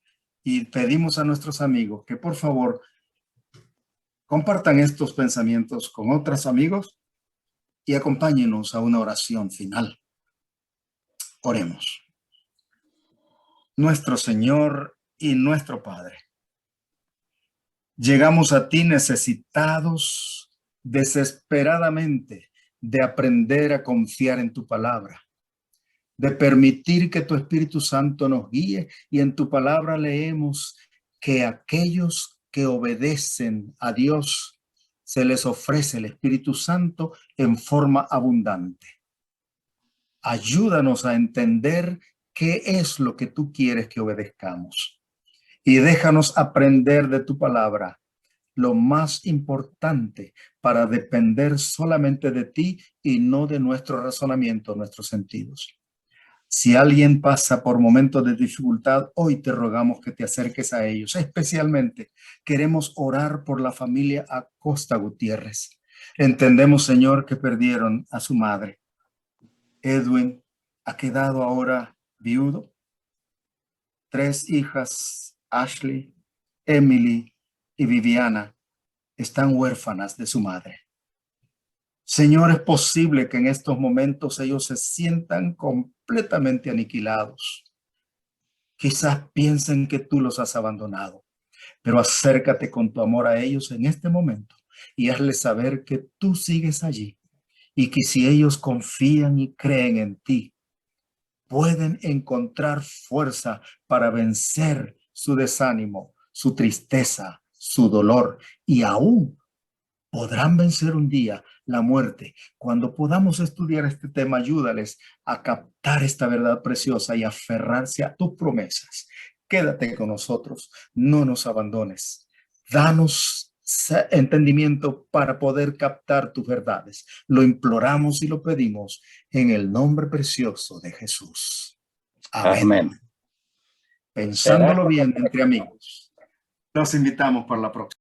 y pedimos a nuestros amigos que por favor compartan estos pensamientos con otros amigos y acompáñenos a una oración final. Oremos. Nuestro Señor y nuestro Padre, llegamos a ti necesitados desesperadamente de aprender a confiar en tu palabra, de permitir que tu Espíritu Santo nos guíe, y en tu palabra leemos que aquellos que obedecen a Dios se les ofrece el Espíritu Santo en forma abundante. Ayúdanos a entender qué es lo que tú quieres que obedezcamos y déjanos aprender de tu palabra lo más importante para depender solamente de ti y no de nuestro razonamiento, nuestros sentidos. Si alguien pasa por momentos de dificultad, hoy te rogamos que te acerques a ellos. Especialmente queremos orar por la familia Acosta Gutiérrez. Entendemos, Señor, que perdieron a su madre. Edwin ha quedado ahora viudo. 3 hijas, Ashley, Emily y Viviana, están huérfanas de su madre. Señor, es posible que en estos momentos ellos se sientan completamente aniquilados. Quizás piensen que tú los has abandonado, pero acércate con tu amor a ellos en este momento y hazles saber que tú sigues allí y que si ellos confían y creen en ti, pueden encontrar fuerza para vencer su desánimo, su tristeza, su dolor, y aún podrán vencer un día la muerte. Cuando podamos estudiar este tema, ayúdales a captar esta verdad preciosa y aferrarse a tus promesas. Quédate con nosotros, no nos abandones. Danos entendimiento para poder captar tus verdades. Lo imploramos y lo pedimos en el nombre precioso de Jesús. Amén. Amén. Pensándolo bien entre amigos, los invitamos para la próxima.